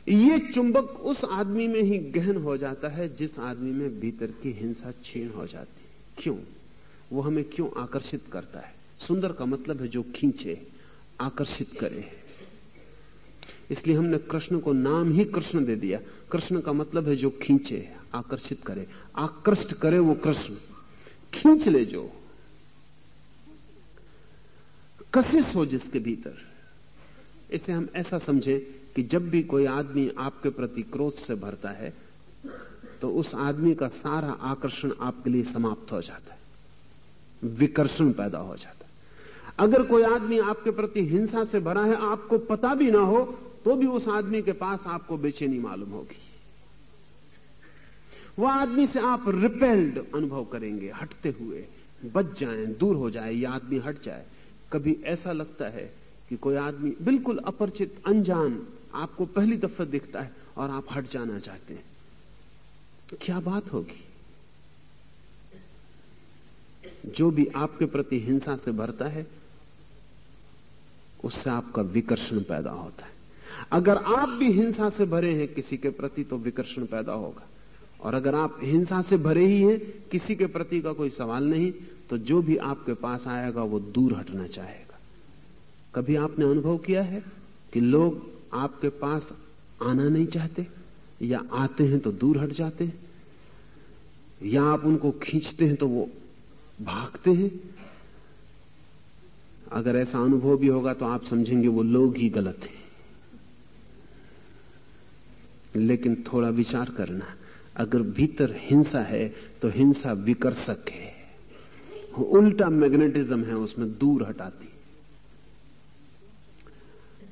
ये चुंबक उस आदमी में ही गहन हो जाता है जिस आदमी में भीतर की हिंसा क्षीण हो जाती है। क्यों? वो हमें क्यों आकर्षित करता है? सुंदर का मतलब है जो खींचे, आकर्षित करे। इसलिए हमने कृष्ण को नाम ही कृष्ण दे दिया। कृष्ण का मतलब है जो खींचे, आकर्षित करे, आकृष्ट करे। वो कृष्ण खींच ले, जो कशिश हो जिसके भीतर। इसे हम ऐसा समझें कि जब भी कोई आदमी आपके प्रति क्रोध से भरता है तो उस आदमी का सारा आकर्षण आपके लिए समाप्त हो जाता है, विकर्षण पैदा हो जाता है। अगर कोई आदमी आपके प्रति हिंसा से भरा है, आपको पता भी ना हो तो भी उस आदमी के पास आपको बेचैनी मालूम होगी। वह आदमी से आप रिपेल्ड अनुभव करेंगे, हटते हुए, बच जाएं, दूर हो जाए, यह आदमी हट जाए। कभी ऐसा लगता है कि कोई आदमी बिल्कुल अपरिचित, अनजान आपको पहली दफा दिखता है और आप हट जाना चाहते हैं। क्या बात होगी? जो भी आपके प्रति हिंसा से भरता है उससे आपका विकर्षण पैदा होता है। अगर आप भी हिंसा से भरे हैं किसी के प्रति तो विकर्षण पैदा होगा, और अगर आप हिंसा से भरे ही हैं, किसी के प्रति का कोई सवाल नहीं, तो जो भी आपके पास आएगा वो दूर हटना चाहेगा। कभी आपने अनुभव किया है कि लोग आपके पास आना नहीं चाहते, या आते हैं तो दूर हट जाते हैं, या आप उनको खींचते हैं तो वो भागते हैं? अगर ऐसा अनुभव भी होगा तो आप समझेंगे वो लोग ही गलत हैं। लेकिन थोड़ा विचार करना, अगर भीतर हिंसा है तो हिंसा विकर्षक है, उल्टा मैग्नेटिज्म है, उसमें दूर हटाती।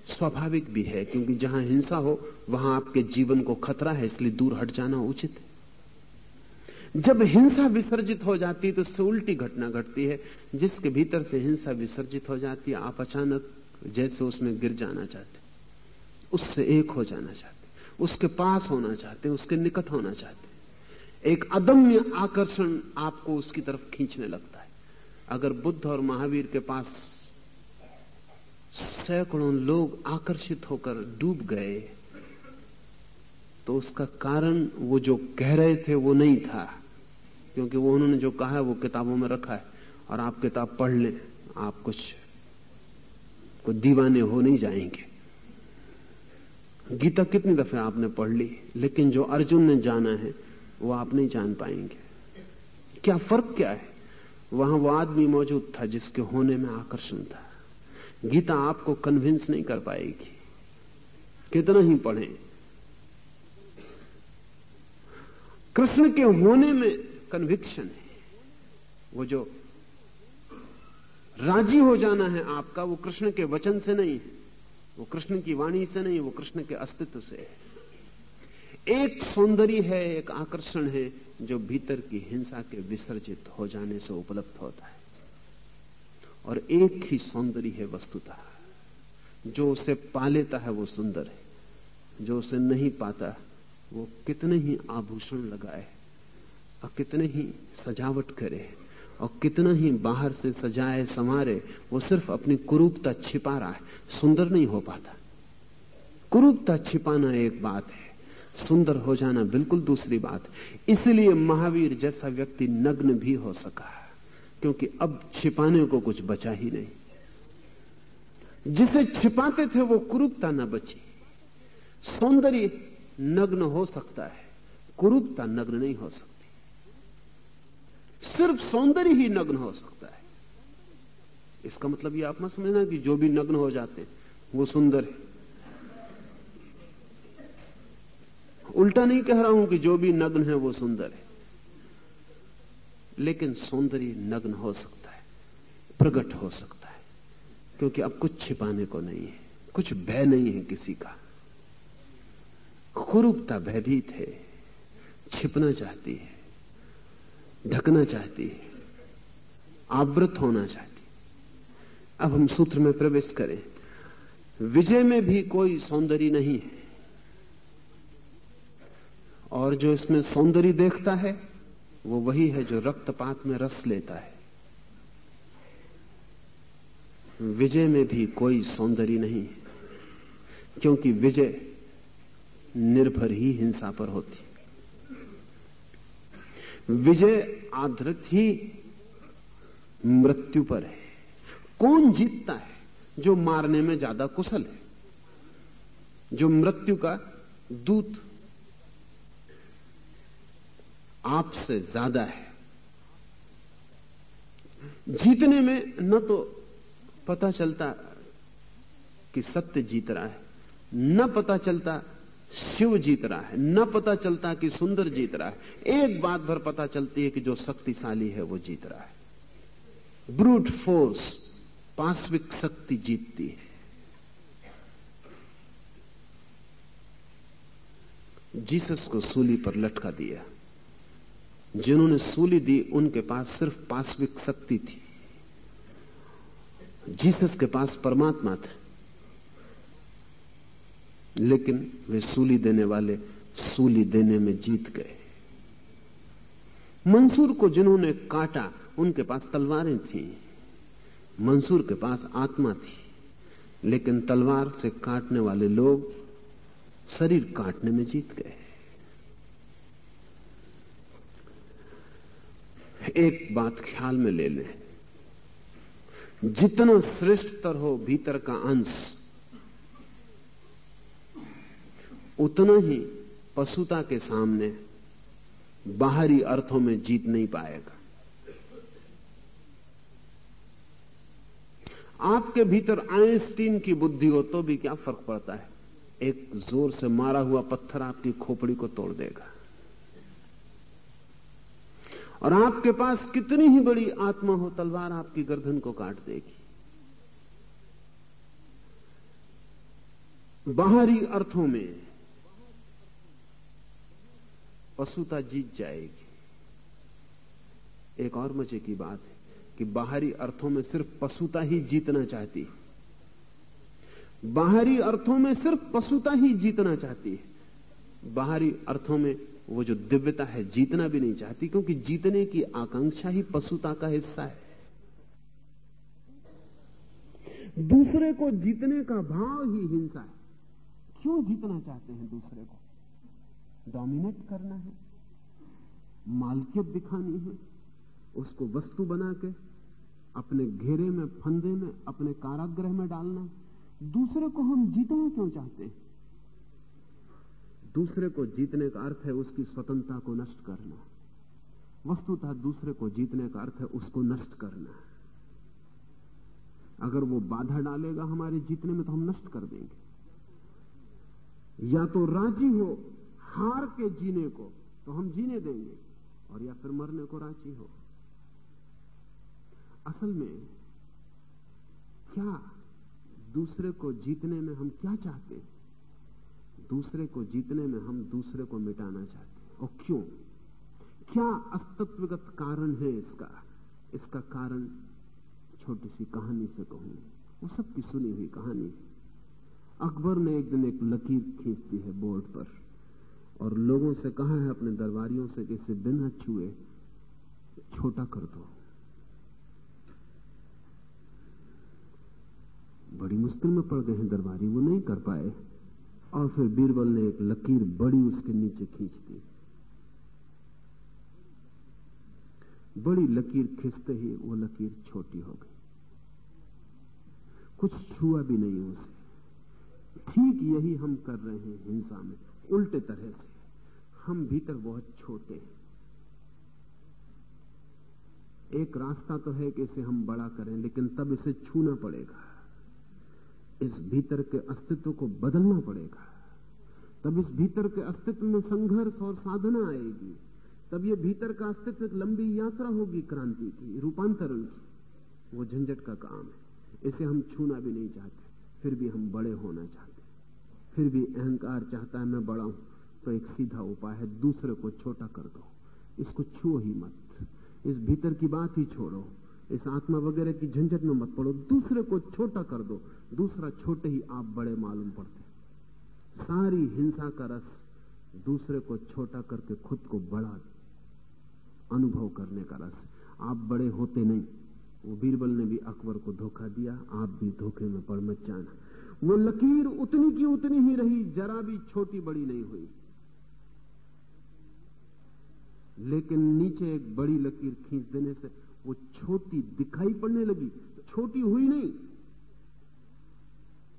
स्वाभाविक भी है, क्योंकि जहां हिंसा हो वहां आपके जीवन को खतरा है, इसलिए दूर हट जाना उचित है। जब हिंसा विसर्जित हो जाती है तो उससे उल्टी घटना घटती है। जिसके भीतर से हिंसा विसर्जित हो जाती है, आप अचानक जैसे उसमें गिर जाना चाहते, उससे एक हो जाना चाहते, उसके पास होना चाहते, उसके निकट होना चाहते। एक अदम्य आकर्षण आपको उसकी तरफ खींचने लगता है। अगर बुद्ध और महावीर के पास सैकड़ों लोग आकर्षित होकर डूब गए तो उसका कारण वो जो कह रहे थे वो नहीं था, क्योंकि वो उन्होंने जो कहा है वो किताबों में रखा है, और आप किताब पढ़ लें, आप कुछ दीवाने हो नहीं जाएंगे। गीता कितनी दफे आपने पढ़ ली, लेकिन जो अर्जुन ने जाना है वो आप नहीं जान पाएंगे। क्या फर्क क्या है? वहां वो आदमी मौजूद था जिसके होने में आकर्षण था। गीता आपको कन्विंस नहीं कर पाएगी, कितना ही पढ़ें। कृष्ण के होने में कन्विक्शन है। वो जो राजी हो जाना है आपका, वो कृष्ण के वचन से नहीं है, वो कृष्ण की वाणी से नहीं, वो कृष्ण के अस्तित्व से है। एक सौंदर्य है, एक आकर्षण है जो भीतर की हिंसा के विसर्जित हो जाने से उपलब्ध होता है। और एक ही सौंदर्य है वस्तुतः, जो उसे पा लेता है वो सुंदर है, जो उसे नहीं पाता वो कितने ही आभूषण लगाए और कितने ही सजावट करे और कितना ही बाहर से सजाए संवारे, वो सिर्फ अपनी कुरूपता छिपा रहा है, सुंदर नहीं हो पाता। कुरूपता छिपाना एक बात है, सुंदर हो जाना बिल्कुल दूसरी बात है। इसलिए महावीर जैसा व्यक्ति नग्न भी हो सका, क्योंकि अब छिपाने को कुछ बचा ही नहीं। जिसे छिपाते थे वो कुरूपता न बची। सौंदर्य नग्न हो सकता है, कुरूपता नग्न नहीं हो सकती। सिर्फ सौंदर्य ही नग्न हो सकता है। इसका मतलब ये आप मत समझना कि जो भी नग्न हो जाते हैं वो सुंदर है। उल्टा नहीं कह रहा हूं कि जो भी नग्न है वो सुंदर है, लेकिन सौंदर्य नग्न हो सकता है, प्रकट हो सकता है, क्योंकि अब कुछ छिपाने को नहीं है, कुछ भय नहीं है किसी का। कुरूपता भयभीत है, छिपना चाहती है, ढकना चाहती है, आवृत होना चाहती है। अब हम सूत्र में प्रवेश करें। विजय में भी कोई सौंदर्य नहीं है, और जो इसमें सौंदर्य देखता है वो वही है जो रक्तपात में रस लेता है। विजय में भी कोई सौंदर्य नहीं है, क्योंकि विजय निर्भर ही हिंसा पर होती। विजय आधारित ही मृत्यु पर है। कौन जीतता है? जो मारने में ज्यादा कुशल है, जो मृत्यु का दूत आपसे ज्यादा है। जीतने में न तो पता चलता कि सत्य जीत रहा है, न पता चलता शिव जीत रहा है, न पता चलता कि सुंदर जीत रहा है। एक बात भर पता चलती है कि जो शक्तिशाली है वो जीत रहा है। ब्रूट फोर्स, पाश्विक शक्ति जीतती है। जीसस को सूली पर लटका दिया। जिन्होंने सूली दी उनके पास सिर्फ पाश्विक शक्ति थी। जीसस के पास परमात्मा था, लेकिन वे सूली देने वाले सूली देने में जीत गए। मंसूर को जिन्होंने काटा उनके पास तलवारें थीं। मंसूर के पास आत्मा थी, लेकिन तलवार से काटने वाले लोग शरीर काटने में जीत गए। एक बात ख्याल में ले लें, जितना श्रेष्ठतर हो भीतर का अंश, उतना ही पशुता के सामने बाहरी अर्थों में जीत नहीं पाएगा। आपके भीतर आइंस्टीन की बुद्धि हो तो भी क्या फर्क पड़ता है, एक जोर से मारा हुआ पत्थर आपकी खोपड़ी को तोड़ देगा। और आपके पास कितनी ही बड़ी आत्मा हो, तलवार आपकी गर्दन को काट देगी। बाहरी अर्थों में पशुता जीत जाएगी। एक और मजे की बात है कि बाहरी अर्थों में सिर्फ पशुता ही जीतना चाहती है। बाहरी अर्थों में सिर्फ पशुता ही जीतना चाहती है। बाहरी अर्थों में वो जो दिव्यता है जीतना भी नहीं चाहती, क्योंकि जीतने की आकांक्षा ही पशुता का हिस्सा है। दूसरे को जीतने का भाव ही हिंसा है। क्यों जीतना चाहते हैं दूसरे को? डोमिनेट करना है, मालकियत दिखानी है, उसको वस्तु बना के अपने घेरे में, फंदे में, अपने कारागृह में डालना है। दूसरे को हम जीतना क्यों चाहते हैं? दूसरे को जीतने का अर्थ है उसकी स्वतंत्रता को नष्ट करना। वस्तुतः दूसरे को जीतने का अर्थ है उसको नष्ट करना। अगर वो बाधा डालेगा हमारे जीतने में तो हम नष्ट कर देंगे। या तो राजी हो हार के जीने को तो हम जीने देंगे, और या फिर मरने को राजी हो। असल में क्या दूसरे को जीतने में हम क्या चाहते हैं? दूसरे को जीतने में हम दूसरे को मिटाना चाहते हैं। और क्यों? क्या अस्तित्वगत कारण है इसका? इसका कारण छोटी सी कहानी से कहूं, वो सबकी सुनी हुई कहानी है। अकबर ने एक दिन एक लकीर खींच दी है बोर्ड पर, और लोगों से कहा है अपने दरबारियों से कि इसे बिना छुए छोटा कर दो। बड़ी मुश्किल में पड़ गए हैं दरबारी, वो नहीं कर पाए। और फिर बीरबल ने एक लकीर बड़ी उसके नीचे खींच दी। बड़ी लकीर खींचते ही वो लकीर छोटी हो गई, कुछ छुआ भी नहीं उसे। ठीक यही हम कर रहे हैं हिंसा में, उल्टे तरह से। हम भीतर बहुत छोटे हैं। एक रास्ता तो है कि इसे हम बड़ा करें, लेकिन तब इसे छूना पड़ेगा, इस भीतर के अस्तित्व को बदलना पड़ेगा। तब इस भीतर के अस्तित्व में संघर्ष और साधना आएगी। तब ये भीतर का अस्तित्व एक लंबी यात्रा होगी, क्रांति की, रूपांतरण की। वो झंझट का काम है। इसे हम छूना भी नहीं चाहते, फिर भी हम बड़े होना चाहते। फिर भी अहंकार चाहता है मैं बड़ा हूं। तो एक सीधा उपाय है, दूसरे को छोटा कर दो। इसको छुओ ही मत, इस भीतर की बात ही छोड़ो, इस आत्मा वगैरह की झंझट में मत पड़ो। दूसरे को छोटा कर दो, दूसरा छोटे ही आप बड़े मालूम पड़ते। सारी हिंसा का रस दूसरे को छोटा करके खुद को बड़ा अनुभव करने का रस। आप बड़े होते नहीं। वो बीरबल ने भी अकबर को धोखा दिया, आप भी धोखे में पड़ मत जाना। वो लकीर उतनी की उतनी ही रही, जरा भी छोटी बड़ी नहीं हुई। लेकिन नीचे एक बड़ी लकीर खींच देने से वो छोटी दिखाई पड़ने लगी। छोटी हुई नहीं,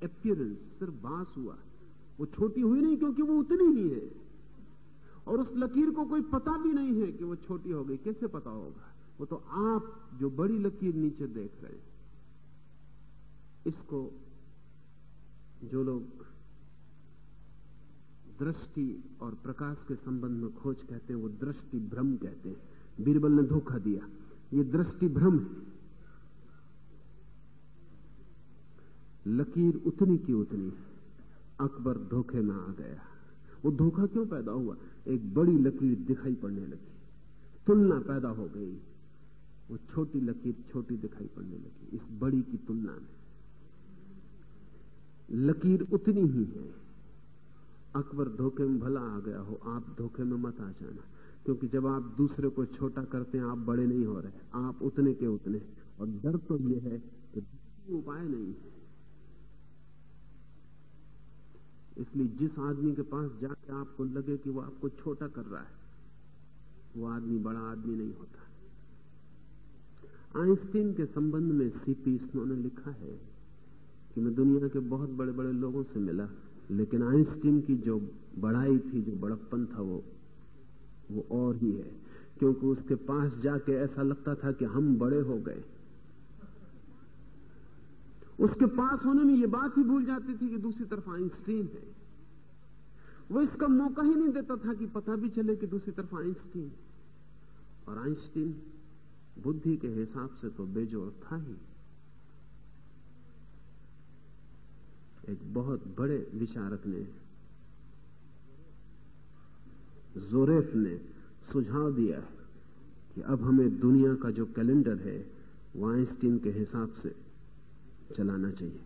अपीयरेंस, सिर्फ भास हुआ। वो छोटी हुई नहीं क्योंकि वो उतनी ही है। और उस लकीर को कोई पता भी नहीं है कि वो छोटी हो गई। कैसे पता होगा? वो तो आप जो बड़ी लकीर नीचे देख रहे हैं। इसको जो लोग दृष्टि और प्रकाश के संबंध में खोज कहते हैं, वो दृष्टि भ्रम कहते हैं। बीरबल ने धोखा दिया, ये दृष्टि भ्रम है। लकीर उतनी की उतनी, अकबर धोखे में आ गया। वो धोखा क्यों पैदा हुआ? एक बड़ी लकीर दिखाई पड़ने लगी, तुलना पैदा हो गई। वो छोटी लकीर छोटी दिखाई पड़ने लगी इस बड़ी की तुलना में। लकीर उतनी ही है। अकबर धोखे में भला आ गया हो, आप धोखे में मत आ जाना। क्योंकि जब आप दूसरे को छोटा करते हैं, आप बड़े नहीं हो रहे, आप उतने के उतने। और डर तो ये है कि उपाय नहीं है। इसलिए जिस आदमी के पास जाके आपको लगे कि वो आपको छोटा कर रहा है, वो आदमी बड़ा आदमी नहीं होता। आइंस्टीन के संबंध में सीपी स्नो ने लिखा है कि मैं दुनिया के बहुत बड़े बड़े लोगों से मिला, लेकिन आइंस्टीन की जो बड़ाई थी, जो बड़प्पन था, वो और ही है। क्योंकि उसके पास जाके ऐसा लगता था कि हम बड़े हो गए। उसके पास होने में ये बात ही भूल जाती थी कि दूसरी तरफ आइंस्टीन है। वो इसका मौका ही नहीं देता था कि पता भी चले कि दूसरी तरफ आइंस्टीन। और आइंस्टीन बुद्धि के हिसाब से तो बेजोड़ था ही। एक बहुत बड़े विचारक ने, जोरेफ ने सुझाव दिया कि अब हमें दुनिया का जो कैलेंडर है वो आइंस्टीन के हिसाब से चलाना चाहिए।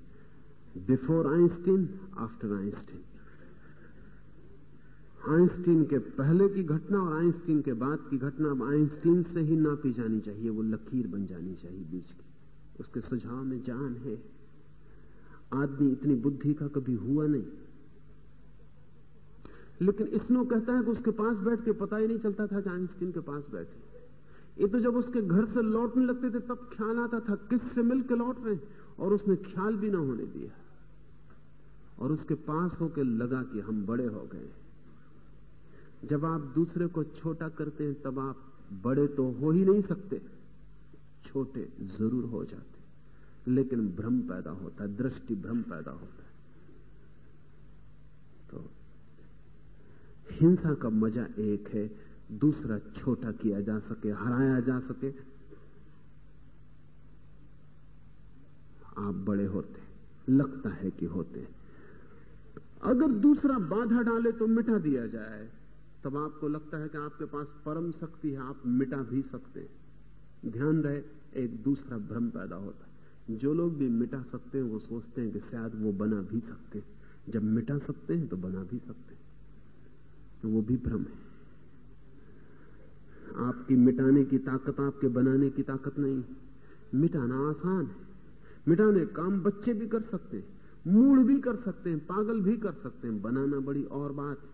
Before Einstein, after Einstein. Einstein के पहले की घटना और आइंस्टीन के बाद की घटना अब आइंस्टीन से ही नापी जानी चाहिए। वो लकीर बन जानी चाहिए बीच की। उसके सुझाव में जान है। आदमी इतनी बुद्धि का कभी हुआ नहीं। लेकिन स्नो कहता है कि उसके पास बैठ के पता ही नहीं चलता था कि आइंस्टीन के पास बैठे। ये तो जब उसके घर से लौटने लगते थे तब ख्याल आता था किससे मिलकर लौट रहे, और उसने ख्याल भी ना होने दिया। और उसके पास होकर लगा कि हम बड़े हो गए। जब आप दूसरे को छोटा करते हैं तब आप बड़े तो हो ही नहीं सकते, छोटे जरूर हो जाते। लेकिन भ्रम पैदा होता है, दृष्टि भ्रम पैदा होता है। तो हिंसा का मजा एक है, दूसरा छोटा किया जा सके, हराया जा सके, आप बड़े होते, लगता है कि होते। अगर दूसरा बाधा डाले तो मिटा दिया जाए, तब आपको लगता है कि आपके पास परम शक्ति है, आप मिटा भी सकते हैं। ध्यान रहे, एक दूसरा भ्रम पैदा होता है। जो लोग भी मिटा सकते हैं वो सोचते हैं कि शायद वो बना भी सकते हैं। जब मिटा सकते हैं तो बना भी सकते हैं। तो वो भी भ्रम है। आपकी मिटाने की ताकत आपके बनाने की ताकत नहीं। मिटाना आसान है, मिटाने काम बच्चे भी कर सकते हैं, मूड भी कर सकते हैं, पागल भी कर सकते हैं। बनाना बड़ी और बात है।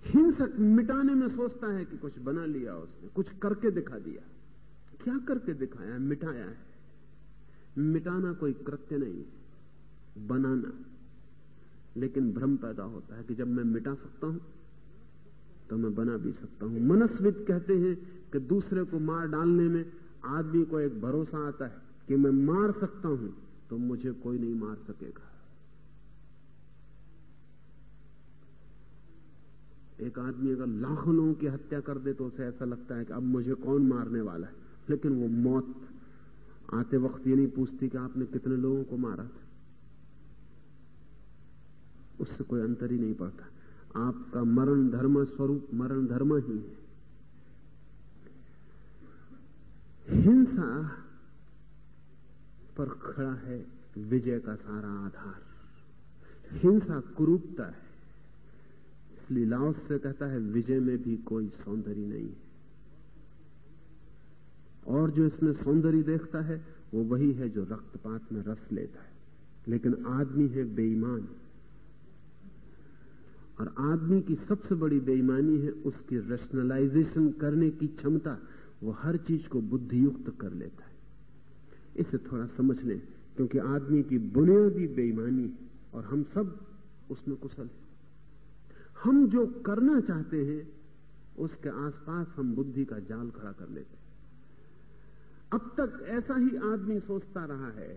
हिंसक मिटाने में सोचता है कि कुछ बना लिया उसने, कुछ करके दिखा दिया। क्या करके दिखाया? मिटाया है। मिटाना कोई कृत्य नहीं है, बनाना। लेकिन भ्रम पैदा होता है कि जब मैं मिटा सकता हूं तो मैं बना भी सकता हूं। मनस्विद कहते हैं कि दूसरे को मार डालने में आदमी को एक भरोसा आता है कि मैं मार सकता हूं तो मुझे कोई नहीं मार सकेगा। एक आदमी अगर लाखों लोगों की हत्या कर दे तो उसे ऐसा लगता है कि अब मुझे कौन मारने वाला है। लेकिन वो मौत आते वक्त ये नहीं पूछती कि आपने कितने लोगों को मारा था, उससे कोई अंतर ही नहीं पड़ता। आपका मरण धर्म स्वरूप मरण धर्म ही है। हिंसा पर खड़ा है विजय का सारा आधार। हिंसा कुरूपता है। इसलिए लाओस से कहता है विजय में भी कोई सौंदर्य नहीं है, और जो इसमें सौंदर्य देखता है वो वही है जो रक्तपात में रस लेता है। लेकिन आदमी है बेईमान, और आदमी की सबसे बड़ी बेईमानी है उसकी रैशनलाइजेशन करने की क्षमता। वो हर चीज को बुद्धियुक्त कर लेता है। इसे थोड़ा समझ लें, क्योंकि आदमी की बुनियादी बेईमानी है और हम सब उसमें कुशल हैं। हम जो करना चाहते हैं उसके आसपास हम बुद्धि का जाल खड़ा कर लेते हैं। अब तक ऐसा ही आदमी सोचता रहा है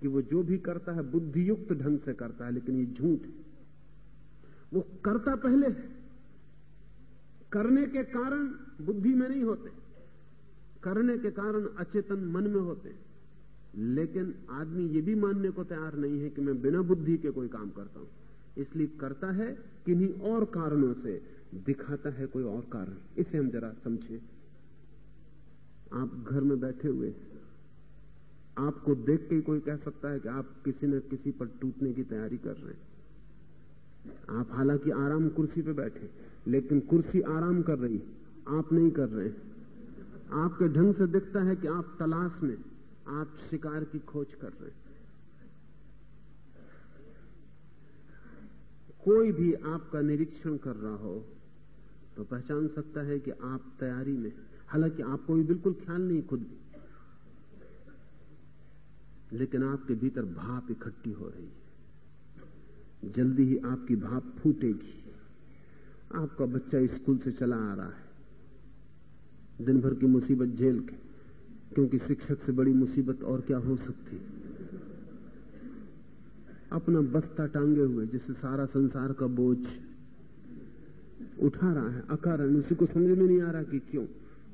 कि वो जो भी करता है बुद्धियुक्त ढंग से करता है, लेकिन ये झूठ है। वो करता पहले है, करने के कारण बुद्धि में नहीं होते, करने के कारण अचेतन मन में होते। लेकिन आदमी ये भी मानने को तैयार नहीं है कि मैं बिना बुद्धि के कोई काम करता हूं, इसलिए करता है किन्हीं और कारणों से, दिखाता है कोई और कारण। इसे हम जरा समझें। आप घर में बैठे हुए, आपको देख के कोई कह सकता है कि आप किसी न किसी पर टूटने की तैयारी कर रहे हैं। आप हालांकि आराम कुर्सी पे बैठे, लेकिन कुर्सी आराम कर रही, आप नहीं कर रहे। आपके ढंग से दिखता है कि आप तलाश में, आप शिकार की खोज कर रहे हैं। कोई भी आपका निरीक्षण कर रहा हो तो पहचान सकता है कि आप तैयारी में, हालांकि आपको भी बिल्कुल ख्याल नहीं खुद भी, लेकिन आपके भीतर भाप इकट्ठी हो रही है। जल्दी ही आपकी भाप फूटेगी। आपका बच्चा स्कूल से चला आ रहा है, दिन भर की मुसीबत झेल के, क्योंकि शिक्षक से बड़ी मुसीबत और क्या हो सकती। अपना बस्ता टांगे हुए, जिससे सारा संसार का बोझ उठा रहा है अकारण, उसी को समझ में नहीं आ रहा कि क्यों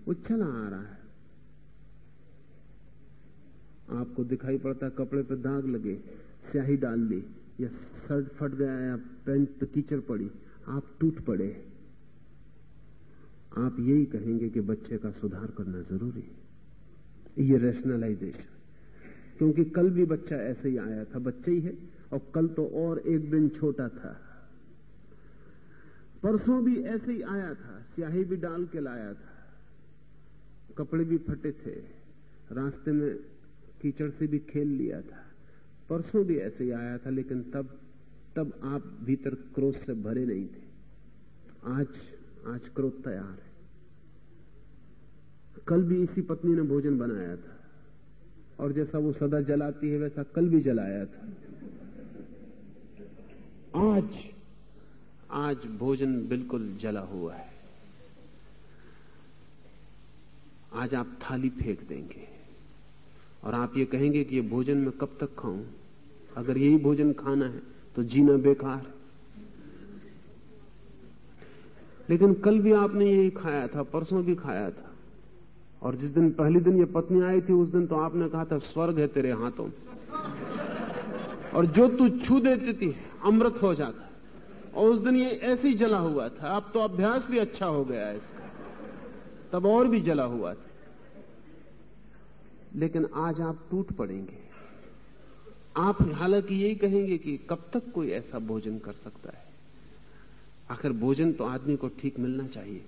वो चला आ रहा है। आपको दिखाई पड़ता कपड़े पे दाग लगे, स्याही डाल दी, या शर्ट फट गया, या पैंट पे कीचड़ पड़ी, आप टूट पड़े। आप यही कहेंगे कि बच्चे का सुधार करना जरूरी है। ये रैशनलाइजेशन, क्योंकि कल भी बच्चा ऐसे ही आया था, बच्चा ही है, और कल तो और एक दिन छोटा था, परसों भी ऐसे ही आया था, स्याही भी डाल के लाया था, कपड़े भी फटे थे, रास्ते में कीचड़ से भी खेल लिया था, परसों भी ऐसे ही आया था। लेकिन तब आप भीतर क्रोध से भरे नहीं थे। आज क्रोध तैयार है। कल भी इसी पत्नी ने भोजन बनाया था, और जैसा वो सदा जलाती है वैसा कल भी जलाया था। आज भोजन बिल्कुल जला हुआ है। आज आप थाली फेंक देंगे और आप ये कहेंगे कि ये भोजन मैं कब तक खाऊं? अगर यही भोजन खाना है तो जीना बेकार है। लेकिन कल भी आपने यही खाया था, परसों भी खाया था, और जिस दिन पहले दिन ये पत्नी आई थी उस दिन तो आपने कहा था स्वर्ग है तेरे हाथों, और जो तू छू देती थी अमृत हो जाता, और उस दिन ये ऐसे ही जला हुआ था। अब तो अभ्यास भी अच्छा हो गया है इसका, तब और भी जला हुआ था। लेकिन आज आप टूट पड़ेंगे। आप हालांकि यही कहेंगे कि कब तक कोई ऐसा भोजन कर सकता है। आखिर भोजन तो आदमी को ठीक मिलना चाहिए,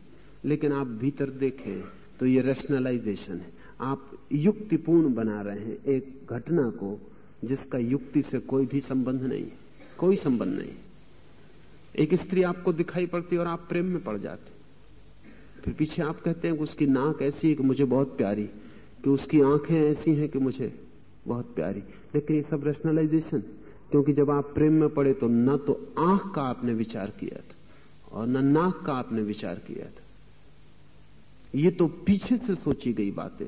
लेकिन आप भीतर देखें तो ये रैशनलाइजेशन है। आप युक्तिपूर्ण बना रहे हैं एक घटना को जिसका युक्ति से कोई भी संबंध नहीं, कोई संबंध नहीं। एक स्त्री आपको दिखाई पड़ती और आप प्रेम में पड़ जाते, फिर पीछे आप कहते हैं कि उसकी नाक ऐसी है कि मुझे बहुत प्यारी, कि उसकी आंखें ऐसी हैं कि मुझे बहुत प्यारी। लेकिन ये सब रैशनलाइजेशन, क्योंकि जब आप प्रेम में पड़े तो न तो आंख का आपने विचार किया था और न नाक का आपने विचार किया था। ये तो पीछे से सोची गई बातें।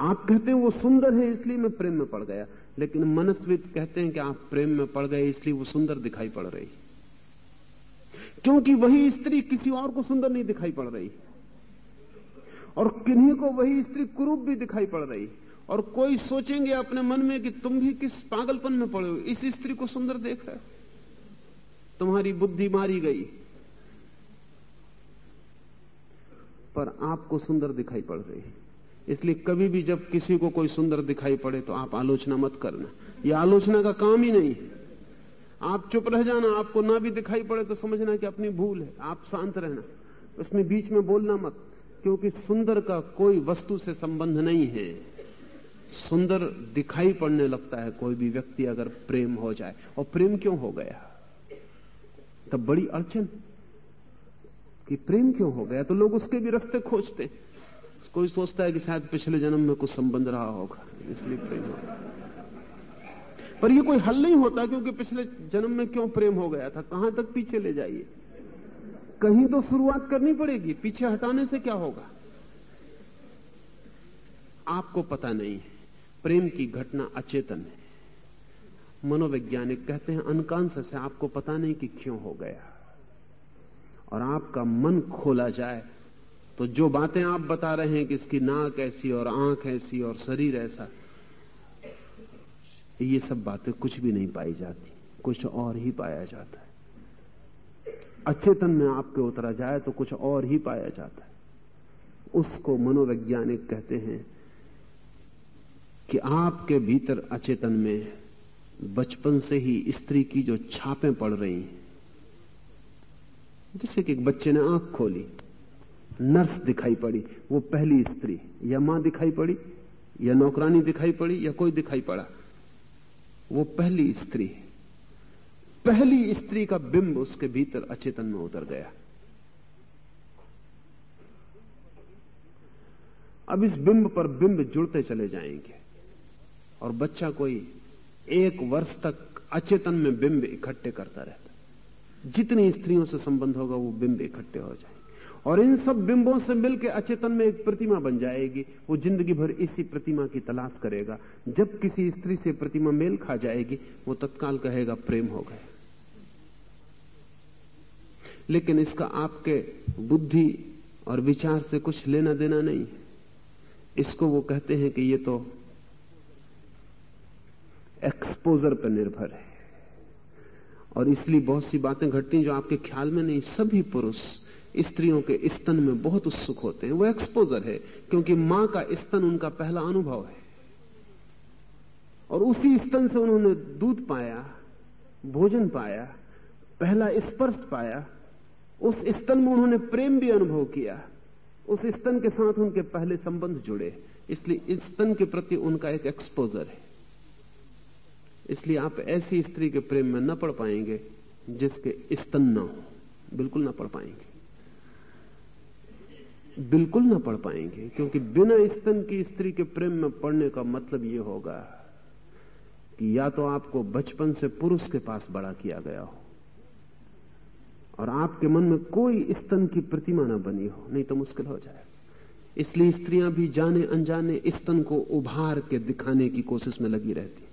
आप कहते हैं वो सुंदर है इसलिए मैं प्रेम में पड़ गया, लेकिन मनस्विद कहते हैं कि आप प्रेम में पड़ गए इसलिए वो सुंदर दिखाई पड़ रही, क्योंकि वही स्त्री किसी और को सुंदर नहीं दिखाई पड़ रही, और किन्हीं को वही स्त्री कुरूप भी दिखाई पड़ रही। और कोई सोचेंगे अपने मन में कि तुम भी किस पागलपन में पड़े हो, इस स्त्री को सुंदर देख रहे हो, तुम्हारी बुद्धि मारी गई। पर आपको सुंदर दिखाई पड़ रही है। इसलिए कभी भी जब किसी को कोई सुंदर दिखाई पड़े तो आप आलोचना मत करना, यह आलोचना का काम ही नहीं है। आप चुप रह जाना, आपको ना भी दिखाई पड़े तो समझना कि अपनी भूल है, आप शांत रहना, उसमें बीच में बोलना मत, क्योंकि सुंदर का कोई वस्तु से संबंध नहीं है। सुंदर दिखाई पड़ने लगता है कोई भी व्यक्ति अगर प्रेम हो जाए। और प्रेम क्यों हो गया तब बड़ी अड़चन कि प्रेम क्यों हो गया, तो लोग उसके भी रास्ते खोजते हैं। कोई सोचता है कि शायद पिछले जन्म में कुछ संबंध रहा होगा इसलिए प्रेम हो गया, पर यह कोई हल नहीं होता, क्योंकि पिछले जन्म में क्यों प्रेम हो गया था, कहां तक पीछे ले जाइए, कहीं तो शुरुआत करनी पड़ेगी, पीछे हटाने से क्या होगा। आपको पता नहीं है, प्रेम की घटना अचेतन है। मनोवैज्ञानिक कहते हैं अनकॉन्शियस है, आपको पता नहीं कि क्यों हो गया। और आपका मन खोला जाए तो जो बातें आप बता रहे हैं कि इसकी नाक ऐसी और आंख ऐसी और शरीर ऐसा, ये सब बातें कुछ भी नहीं पाई जाती, कुछ और ही पाया जाता है। अचेतन में आपके उतरा जाए तो कुछ और ही पाया जाता है। उसको मनोवैज्ञानिक कहते हैं कि आपके भीतर अचेतन में बचपन से ही स्त्री की जो छापें पड़ रही हैं, जैसे कि एक बच्चे ने आंख खोली, नर्स दिखाई पड़ी, वो पहली स्त्री, या मां दिखाई पड़ी या नौकरानी दिखाई पड़ी या कोई दिखाई पड़ा, वो पहली स्त्री, पहली स्त्री का बिंब उसके भीतर अचेतन में उतर गया। अब इस बिंब पर बिंब जुड़ते चले जाएंगे और बच्चा कोई 1 वर्ष तक अचेतन में बिंब इकट्ठे करता रहता। जितनी स्त्रियों से संबंध होगा वो बिंब इकट्ठे हो जाएंगे और इन सब बिंबों से मिलकर अचेतन में एक प्रतिमा बन जाएगी। वो जिंदगी भर इसी प्रतिमा की तलाश करेगा। जब किसी स्त्री से प्रतिमा मेल खा जाएगी वो तत्काल कहेगा प्रेम हो गया। लेकिन इसका आपके बुद्धि और विचार से कुछ लेना देना नहीं है। इसको वो कहते हैं कि ये तो एक्सपोजर पर निर्भर है और इसलिए बहुत सी बातें घटती जो आपके ख्याल में नहीं। सभी पुरुष स्त्रियों के स्तन में बहुत उत्सुक होते हैं, वो एक्सपोजर है, क्योंकि मां का स्तन उनका पहला अनुभव है और उसी स्तन से उन्होंने दूध पाया, भोजन पाया, पहला स्पर्श पाया, उस स्तन में उन्होंने प्रेम भी अनुभव किया, उस स्तन के साथ उनके पहले संबंध जुड़े, इसलिए इस स्तन के प्रति उनका एक एक्सपोजर है। इसलिए आप ऐसी स्त्री के प्रेम में न पड़ पाएंगे जिसके स्तन न हो, बिल्कुल न पड़ पाएंगे, बिल्कुल न पड़ पाएंगे, क्योंकि बिना स्तन की स्त्री के प्रेम में पड़ने का मतलब यह होगा कि या तो आपको बचपन से पुरुष के पास बड़ा किया गया हो और आपके मन में कोई स्तन की प्रतिमा न बनी हो, नहीं तो मुश्किल हो जाए। इसलिए स्त्रियां भी जाने अनजाने स्तन को उभार के दिखाने की कोशिश में लगी रहती।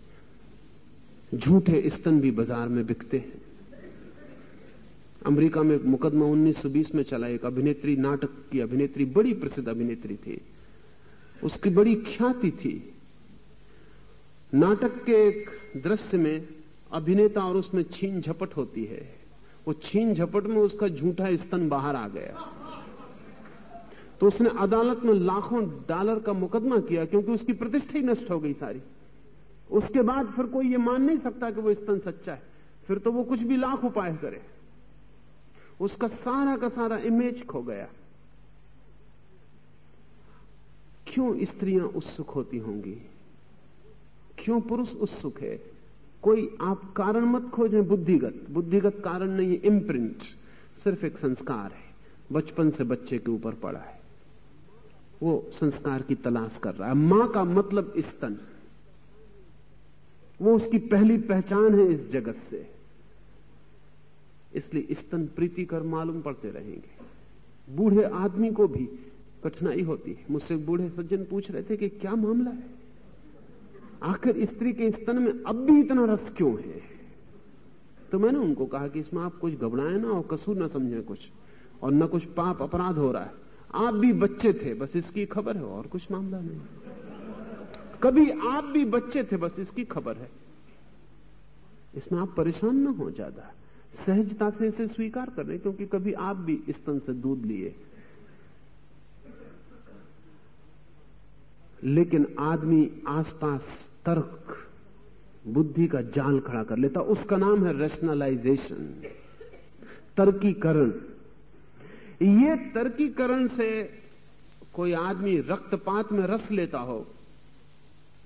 झूठे स्तन भी बाजार में बिकते हैं। अमेरिका में एक मुकदमा 1920 में चला। एक अभिनेत्री, नाटक की अभिनेत्री, बड़ी प्रसिद्ध अभिनेत्री थी, उसकी बड़ी ख्याति थी। नाटक के एक दृश्य में अभिनेता और उसमें छीन झपट होती है। वो छीन झपट में उसका झूठा स्तन बाहर आ गया तो उसने अदालत में लाखों डॉलर का मुकदमा किया, क्योंकि उसकी प्रतिष्ठा ही नष्ट हो गई सारी। उसके बाद फिर कोई ये मान नहीं सकता कि वो स्तन सच्चा है, फिर तो वो कुछ भी लाख उपाय करे। उसका सारा का सारा इमेज खो गया। क्यों स्त्रियां उत्सुक होती होंगी, क्यों पुरुष उत्सुक है? कोई आप कारण मत खोजें, बुद्धिगत कारण नहीं, इम्प्रिंट, सिर्फ एक संस्कार है, बचपन से बच्चे के ऊपर पड़ा है, वो संस्कार की तलाश कर रहा है। मां का मतलब स्तन, वो उसकी पहली पहचान है इस जगत से, इसलिए स्तन प्रीतिकर मालूम पड़ते रहेंगे। बूढ़े आदमी को भी कठिनाई होती है। मुझसे बूढ़े सज्जन पूछ रहे थे कि क्या मामला है, आखिर स्त्री के स्तन में अब भी इतना रस क्यों है? तो मैंने उनको कहा कि इसमें आप कुछ घबराएं ना और कसूर ना समझें कुछ, और न कुछ पाप अपराध हो रहा है। आप भी बच्चे थे, बस इसकी खबर है, और कुछ मामला नहीं। कभी आप भी बच्चे थे, बस इसकी खबर है। इसमें आप परेशान ना हो ज्यादा, सहजता से इसे स्वीकार कर रहे, क्योंकि कभी आप भी स्तन से दूध लिए। लेकिन आदमी आसपास तर्क, बुद्धि का जाल खड़ा कर लेता, उसका नाम है रैशनलाइजेशन, तर्कीकरण। ये तर्कीकरण से कोई आदमी रक्तपात में रस लेता हो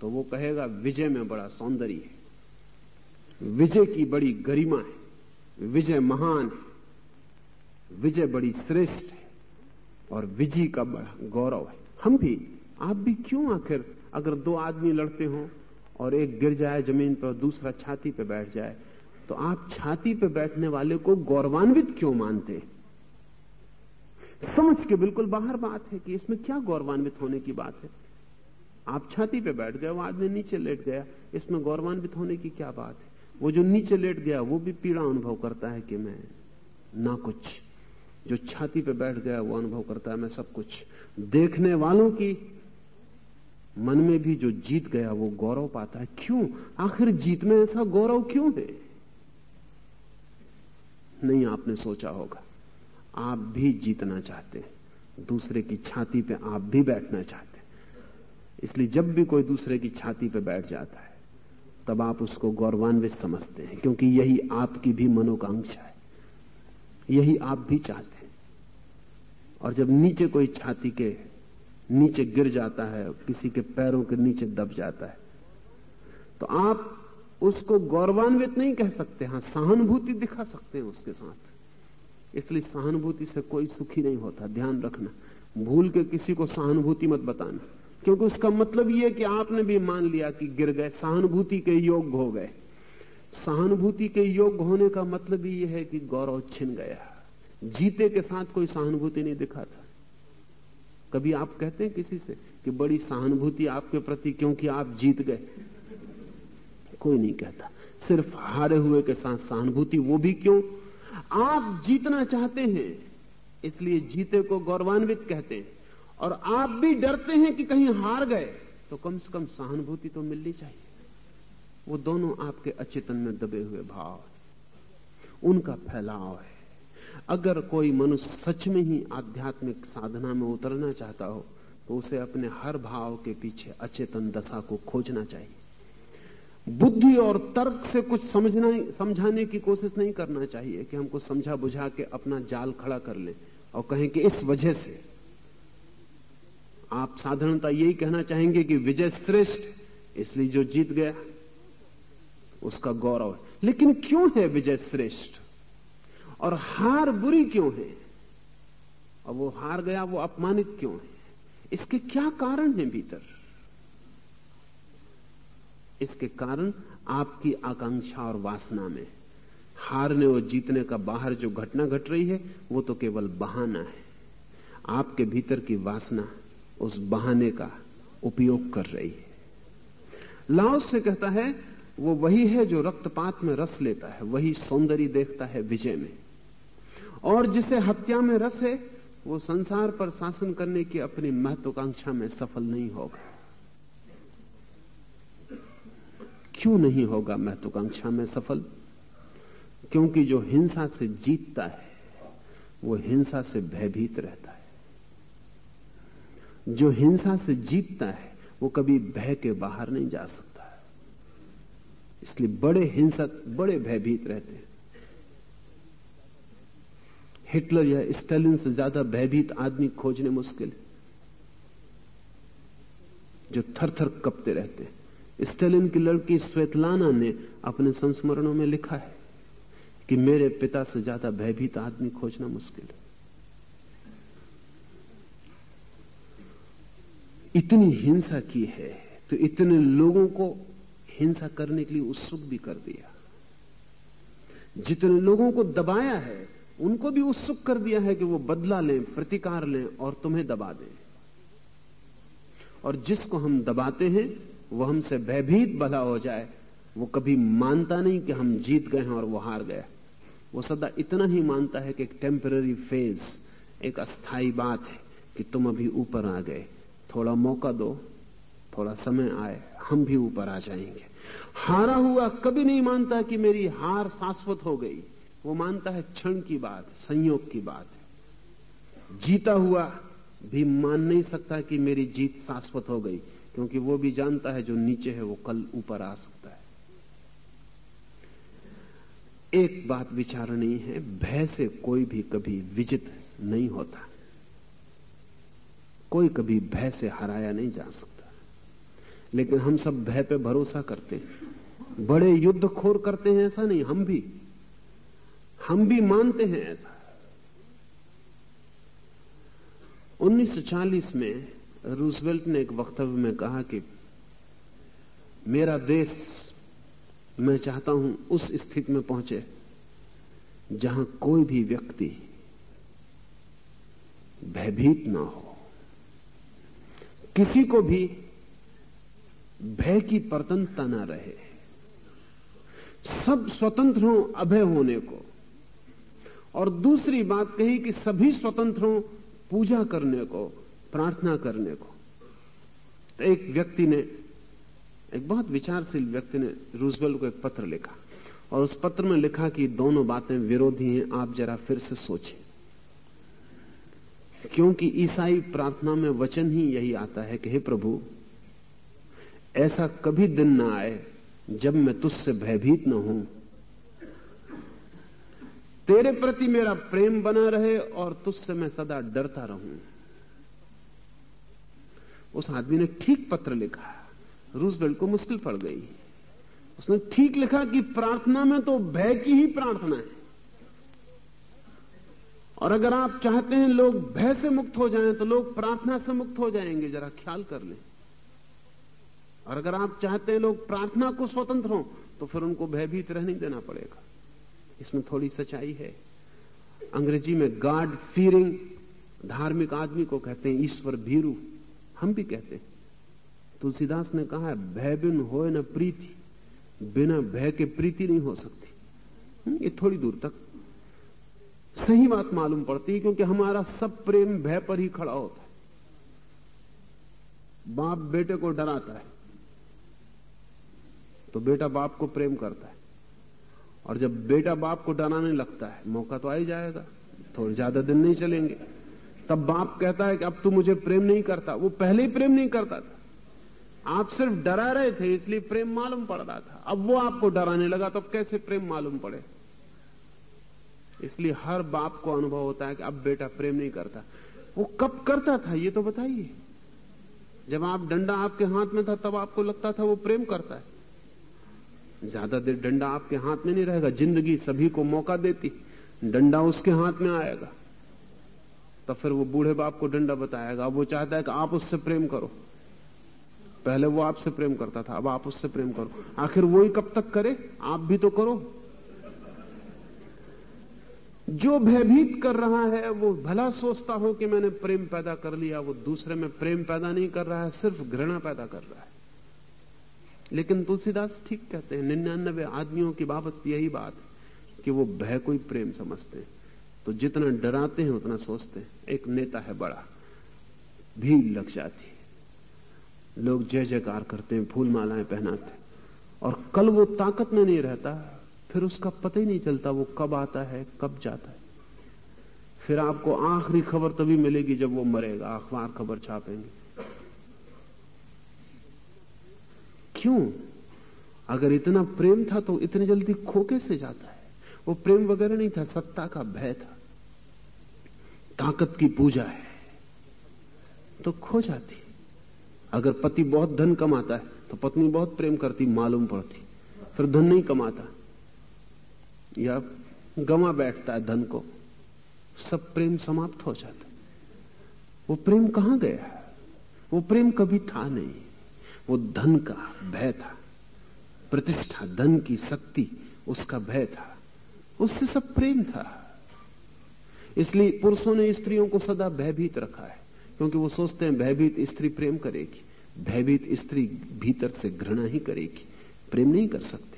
तो वो कहेगा विजय में बड़ा सौंदर्य है, विजय की बड़ी गरिमा है, विजय महान है, विजय बड़ी श्रेष्ठ है और विजय का बड़ा गौरव है। हम भी, आप भी क्यों? आखिर अगर दो आदमी लड़ते हों और एक गिर जाए जमीन पर, दूसरा छाती पे बैठ जाए, तो आप छाती पे बैठने वाले को गौरवान्वित क्यों मानते? समझ के बिल्कुल बाहर बात है कि इसमें क्या गौरवान्वित होने की बात है। आप छाती पे बैठ गए, वो आदमी नीचे लेट गया, इसमें गौरवान्वित होने की क्या बात है? वो जो नीचे लेट गया वो भी पीड़ा अनुभव करता है कि मैं ना कुछ, जो छाती पे बैठ गया वो अनुभव करता है मैं सब कुछ। देखने वालों की मन में भी जो जीत गया वो गौरव पाता है। क्यों? आखिर जीत में ऐसा गौरव क्यों है? नहीं, आपने सोचा होगा, आप भी जीतना चाहते हैं, दूसरे की छाती पे आप भी बैठना चाहते हैं। इसलिए जब भी कोई दूसरे की छाती पे बैठ जाता है तब आप उसको गौरवान्वित समझते हैं, क्योंकि यही आपकी भी मनोकांक्षा है, यही आप भी चाहते हैं। और जब नीचे कोई छाती के नीचे गिर जाता है, किसी के पैरों के नीचे दब जाता है, तो आप उसको गौरवान्वित नहीं कह सकते, हाँ सहानुभूति दिखा सकते हैं उसके साथ। इसलिए सहानुभूति से कोई सुखी नहीं होता, ध्यान रखना। भूल के किसी को सहानुभूति मत बताना, क्योंकि उसका मतलब यह है कि आपने भी मान लिया कि गिर गए, सहानुभूति के योग्य हो गए। सहानुभूति के योग्य होने का मतलब ही यह है कि गौरव छिन गया। जीते के साथ कोई सहानुभूति नहीं दिखाता। कभी आप कहते हैं किसी से कि बड़ी सहानुभूति आपके प्रति क्योंकि आप जीत गए? कोई नहीं कहता। सिर्फ हारे हुए के साथ सहानुभूति, वो भी क्यों? आप जीतना चाहते हैं इसलिए जीते को गौरवान्वित कहते हैं, और आप भी डरते हैं कि कहीं हार गए तो कम से कम सहानुभूति तो मिलनी चाहिए। वो दोनों आपके अचेतन में दबे हुए भाव, उनका फैलाव है। अगर कोई मनुष्य सच में ही आध्यात्मिक साधना में उतरना चाहता हो तो उसे अपने हर भाव के पीछे अचेतन दशा को खोजना चाहिए। बुद्धि और तर्क से कुछ समझाने की कोशिश नहीं करना चाहिए कि हमको समझा बुझा के अपना जाल खड़ा कर ले और कहें कि इस वजह से। आप साधारणतः यही कहना चाहेंगे कि विजय श्रेष्ठ, इसलिए जो जीत गया उसका गौरव है। लेकिन क्यों है विजय श्रेष्ठ और हार बुरी क्यों है? और वो हार गया वो अपमानित क्यों है? इसके क्या कारण है भीतर? इसके कारण आपकी आकांक्षा और वासना में। हारने और जीतने का बाहर जो घटना घट रही है वो तो केवल बहाना है। आपके भीतर की वासना उस बहाने का उपयोग कर रही है। लाओस से कहता है वो वही है जो रक्तपात में रस लेता है, वही सौंदर्य देखता है विजय में। और जिसे हत्या में रस है वो संसार पर शासन करने की अपनी महत्वाकांक्षा में सफल नहीं होगा। क्यों नहीं होगा महत्वाकांक्षा में सफल? क्योंकि जो हिंसा से जीतता है वो हिंसा से भयभीत रहता है। जो हिंसा से जीतता है वो कभी भय के बाहर नहीं जा सकता। इसलिए बड़े हिंसक बड़े भयभीत रहते हैं। हिटलर या स्टालिन से ज्यादा भयभीत आदमी खोजने मुश्किल है, जो थर थर कपते रहते हैं। स्टालिन की लड़की स्वेतलाना ने अपने संस्मरणों में लिखा है कि मेरे पिता से ज्यादा भयभीत आदमी खोजना मुश्किल है। इतनी हिंसा की है तो इतने लोगों को हिंसा करने के लिए उत्सुक भी कर दिया। जितने लोगों को दबाया है उनको भी उत्सुक कर दिया है कि वो बदला लें, प्रतिकार लें और तुम्हें दबा दें। और जिसको हम दबाते हैं वो हमसे भयभीत भला हो जाए, वो कभी मानता नहीं कि हम जीत गए हैं और वो हार गया। वो सदा इतना ही मानता है कि एक टेम्पररी फेज, एक अस्थाई बात है कि तुम अभी ऊपर आ गए, थोड़ा मौका दो, थोड़ा समय आए, हम भी ऊपर आ जाएंगे। हारा हुआ कभी नहीं मानता कि मेरी हार शाश्वत हो गई, वो मानता है क्षण की बात, संयोग की बात है। जीता हुआ भी मान नहीं सकता कि मेरी जीत शाश्वत हो गई, क्योंकि वो भी जानता है जो नीचे है वो कल ऊपर आ सकता है। एक बात विचारणी है, भय से कोई भी कभी विजित नहीं होता, कोई कभी भय से हराया नहीं जा सकता। लेकिन हम सब भय पे भरोसा करते हैं, बड़े युद्ध खोर करते हैं, ऐसा नहीं, हम भी मानते हैं ऐसा। 1940 में रूजवेल्ट ने एक वक्तव्य में कहा कि मेरा देश, मैं चाहता हूं उस स्थिति में पहुंचे जहां कोई भी व्यक्ति भयभीत ना हो, किसी को भी भय की परतंत्रता ना रहे, सब स्वतंत्र हों अभय होने को। और दूसरी बात कही कि सभी स्वतंत्र हों पूजा करने को, प्रार्थना करने को। तो एक व्यक्ति ने, एक बहुत विचारशील व्यक्ति ने रूजवेल्ट को एक पत्र लिखा और उस पत्र में लिखा कि दोनों बातें विरोधी हैं, आप जरा फिर से सोचें। क्योंकि ईसाई प्रार्थना में वचन ही यही आता है कि हे प्रभु, ऐसा कभी दिन ना आए जब मैं तुझसे भयभीत न हूं, तेरे प्रति मेरा प्रेम बना रहे और तुझसे मैं सदा डरता रहूं। उस आदमी ने ठीक पत्र लिखा, रूजवेल्ट को मुश्किल पड़ गई। उसने ठीक लिखा कि प्रार्थना में तो भय की ही प्रार्थना है, और अगर आप चाहते हैं लोग भय से मुक्त हो जाएं तो लोग प्रार्थना से मुक्त हो जाएंगे, जरा ख्याल कर लें। और अगर आप चाहते हैं लोग प्रार्थना को स्वतंत्र हों तो फिर उनको भयभीत रहने देना पड़ेगा। इसमें थोड़ी सच्चाई है। अंग्रेजी में गॉड फीयरिंग धार्मिक आदमी को कहते हैं ईश्वर भीरू, हम भी कहते हैं। तुलसीदास ने कहा है, भय बिन होए न प्रीति, बिना भय के प्रीति नहीं हो सकती। ये थोड़ी दूर तक सही बात मालूम पड़ती है, क्योंकि हमारा सब प्रेम भय पर ही खड़ा होता है। बाप बेटे को डराता है तो बेटा बाप को प्रेम करता है, और जब बेटा बाप को डराने लगता है, मौका तो आ ही जाएगा, थोड़े ज्यादा दिन नहीं चलेंगे, तब बाप कहता है कि अब तू मुझे प्रेम नहीं करता। वो पहले ही प्रेम नहीं करता था, आप सिर्फ डरा रहे थे इसलिए प्रेम मालूम पड़ रहा था। अब वो आपको डराने लगा तो कैसे प्रेम मालूम पड़े। इसलिए हर बाप को अनुभव होता है कि अब बेटा प्रेम नहीं करता। वो कब करता था ये तो बताइए। जब आप डंडा आपके हाथ में था तब आपको लगता था वो प्रेम करता है। ज्यादा देर डंडा आपके हाथ में नहीं रहेगा, जिंदगी सभी को मौका देती, डंडा उसके हाथ में आएगा, तब फिर वो बूढ़े बाप को डंडा बताएगा। अब वो चाहता है कि आप उससे प्रेम करो। पहले वो आपसे प्रेम करता था, अब आप उससे प्रेम करो। आखिर वो ही कब तक करे, आप भी तो करो। जो भयभीत कर रहा है वो भला सोचता हो कि मैंने प्रेम पैदा कर लिया, वो दूसरे में प्रेम पैदा नहीं कर रहा है, सिर्फ घृणा पैदा कर रहा है। लेकिन तुलसीदास ठीक कहते हैं, 99 आदमियों की बाबत यही बात है कि वो भय को ही प्रेम समझते हैं। तो जितना डराते हैं उतना सोचते हैं। एक नेता है बड़ा, भीड़ लग जाती है, लोग जय जयकार करते हैं, फूल मालाएं पहनाते हैं, और कल वो ताकत में नहीं रहता, फिर उसका पता ही नहीं चलता वो कब आता है कब जाता है। फिर आपको आखिरी खबर तभी मिलेगी जब वो मरेगा, अखबार खबर छापेंगे। क्यों? अगर इतना प्रेम था तो इतनी जल्दी खो कैसे जाता है? वो प्रेम वगैरह नहीं था, सत्ता का भय था। ताकत की पूजा है तो खो जाती। अगर पति बहुत धन कमाता है तो पत्नी बहुत प्रेम करती मालूम पड़ती, फिर धन नहीं कमाता या गंवा बैठता है धन को, सब प्रेम समाप्त हो जाता। वो प्रेम कहां गया? वो प्रेम कभी था नहीं। वो धन का भय था, प्रतिष्ठा, धन की शक्ति, उसका भय था, उससे सब प्रेम था। इसलिए पुरुषों ने स्त्रियों को सदा भयभीत रखा है, क्योंकि वो सोचते हैं भयभीत स्त्री प्रेम करेगी, भयभीत स्त्री भीतर से घृणा ही करेगी, प्रेम नहीं कर सकती।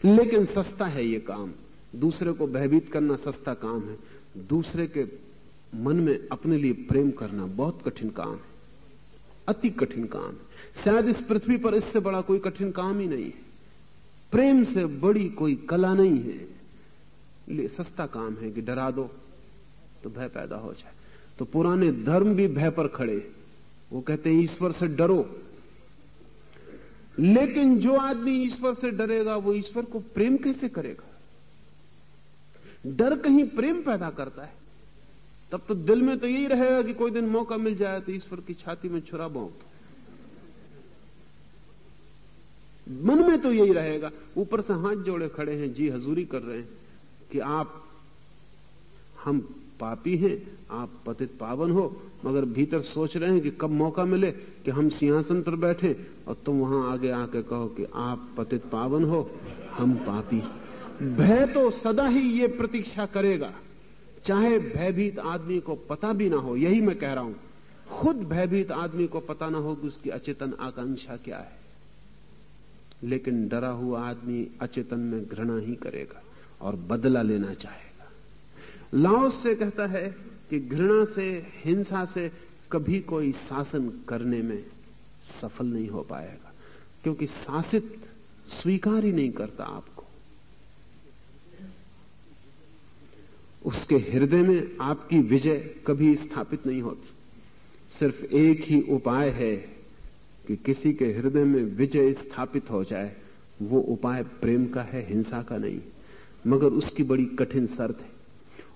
लेकिन सस्ता है ये काम, दूसरे को भयभीत करना सस्ता काम है। दूसरे के मन में अपने लिए प्रेम करना बहुत कठिन काम है, अति कठिन काम है। शायद इस पृथ्वी पर इससे बड़ा कोई कठिन काम ही नहीं है। प्रेम से बड़ी कोई कला नहीं है। सस्ता काम है कि डरा दो तो भय पैदा हो जाए। तो पुराने धर्म भी भय पर खड़े, वो कहते हैं ईश्वर से डरो। लेकिन जो आदमी ईश्वर से डरेगा वो ईश्वर को प्रेम कैसे करेगा? डर कहीं प्रेम पैदा करता है, तब तो दिल में तो यही रहेगा कि कोई दिन मौका मिल जाए तो ईश्वर की छाती में छुरा भोंक। मन में तो यही रहेगा, ऊपर से हाथ जोड़े खड़े हैं, जी हजूरी कर रहे हैं कि हम पापी हैं, आप पतित पावन हो, मगर भीतर सोच रहे हैं कि कब मौका मिले कि हम सिंहासन पर बैठे और तुम वहां आगे आके कहो कि आप पतित पावन हो, हम पापी। भय तो सदा ही ये प्रतीक्षा करेगा, चाहे भयभीत आदमी को पता भी ना हो। यही मैं कह रहा हूं, खुद भयभीत आदमी को पता ना हो कि उसकी अचेतन आकांक्षा क्या है, लेकिन डरा हुआ आदमी अचेतन में घृणा ही करेगा और बदला लेना चाहेगा। लाओस से कहता है कि घृणा से, हिंसा से कभी कोई शासन करने में सफल नहीं हो पाएगा, क्योंकि शासित स्वीकार ही नहीं करता आपको। उसके हृदय में आपकी विजय कभी स्थापित नहीं होती। सिर्फ एक ही उपाय है कि किसी के हृदय में विजय स्थापित हो जाए, वो उपाय प्रेम का है, हिंसा का नहीं। मगर उसकी बड़ी कठिन शर्त है,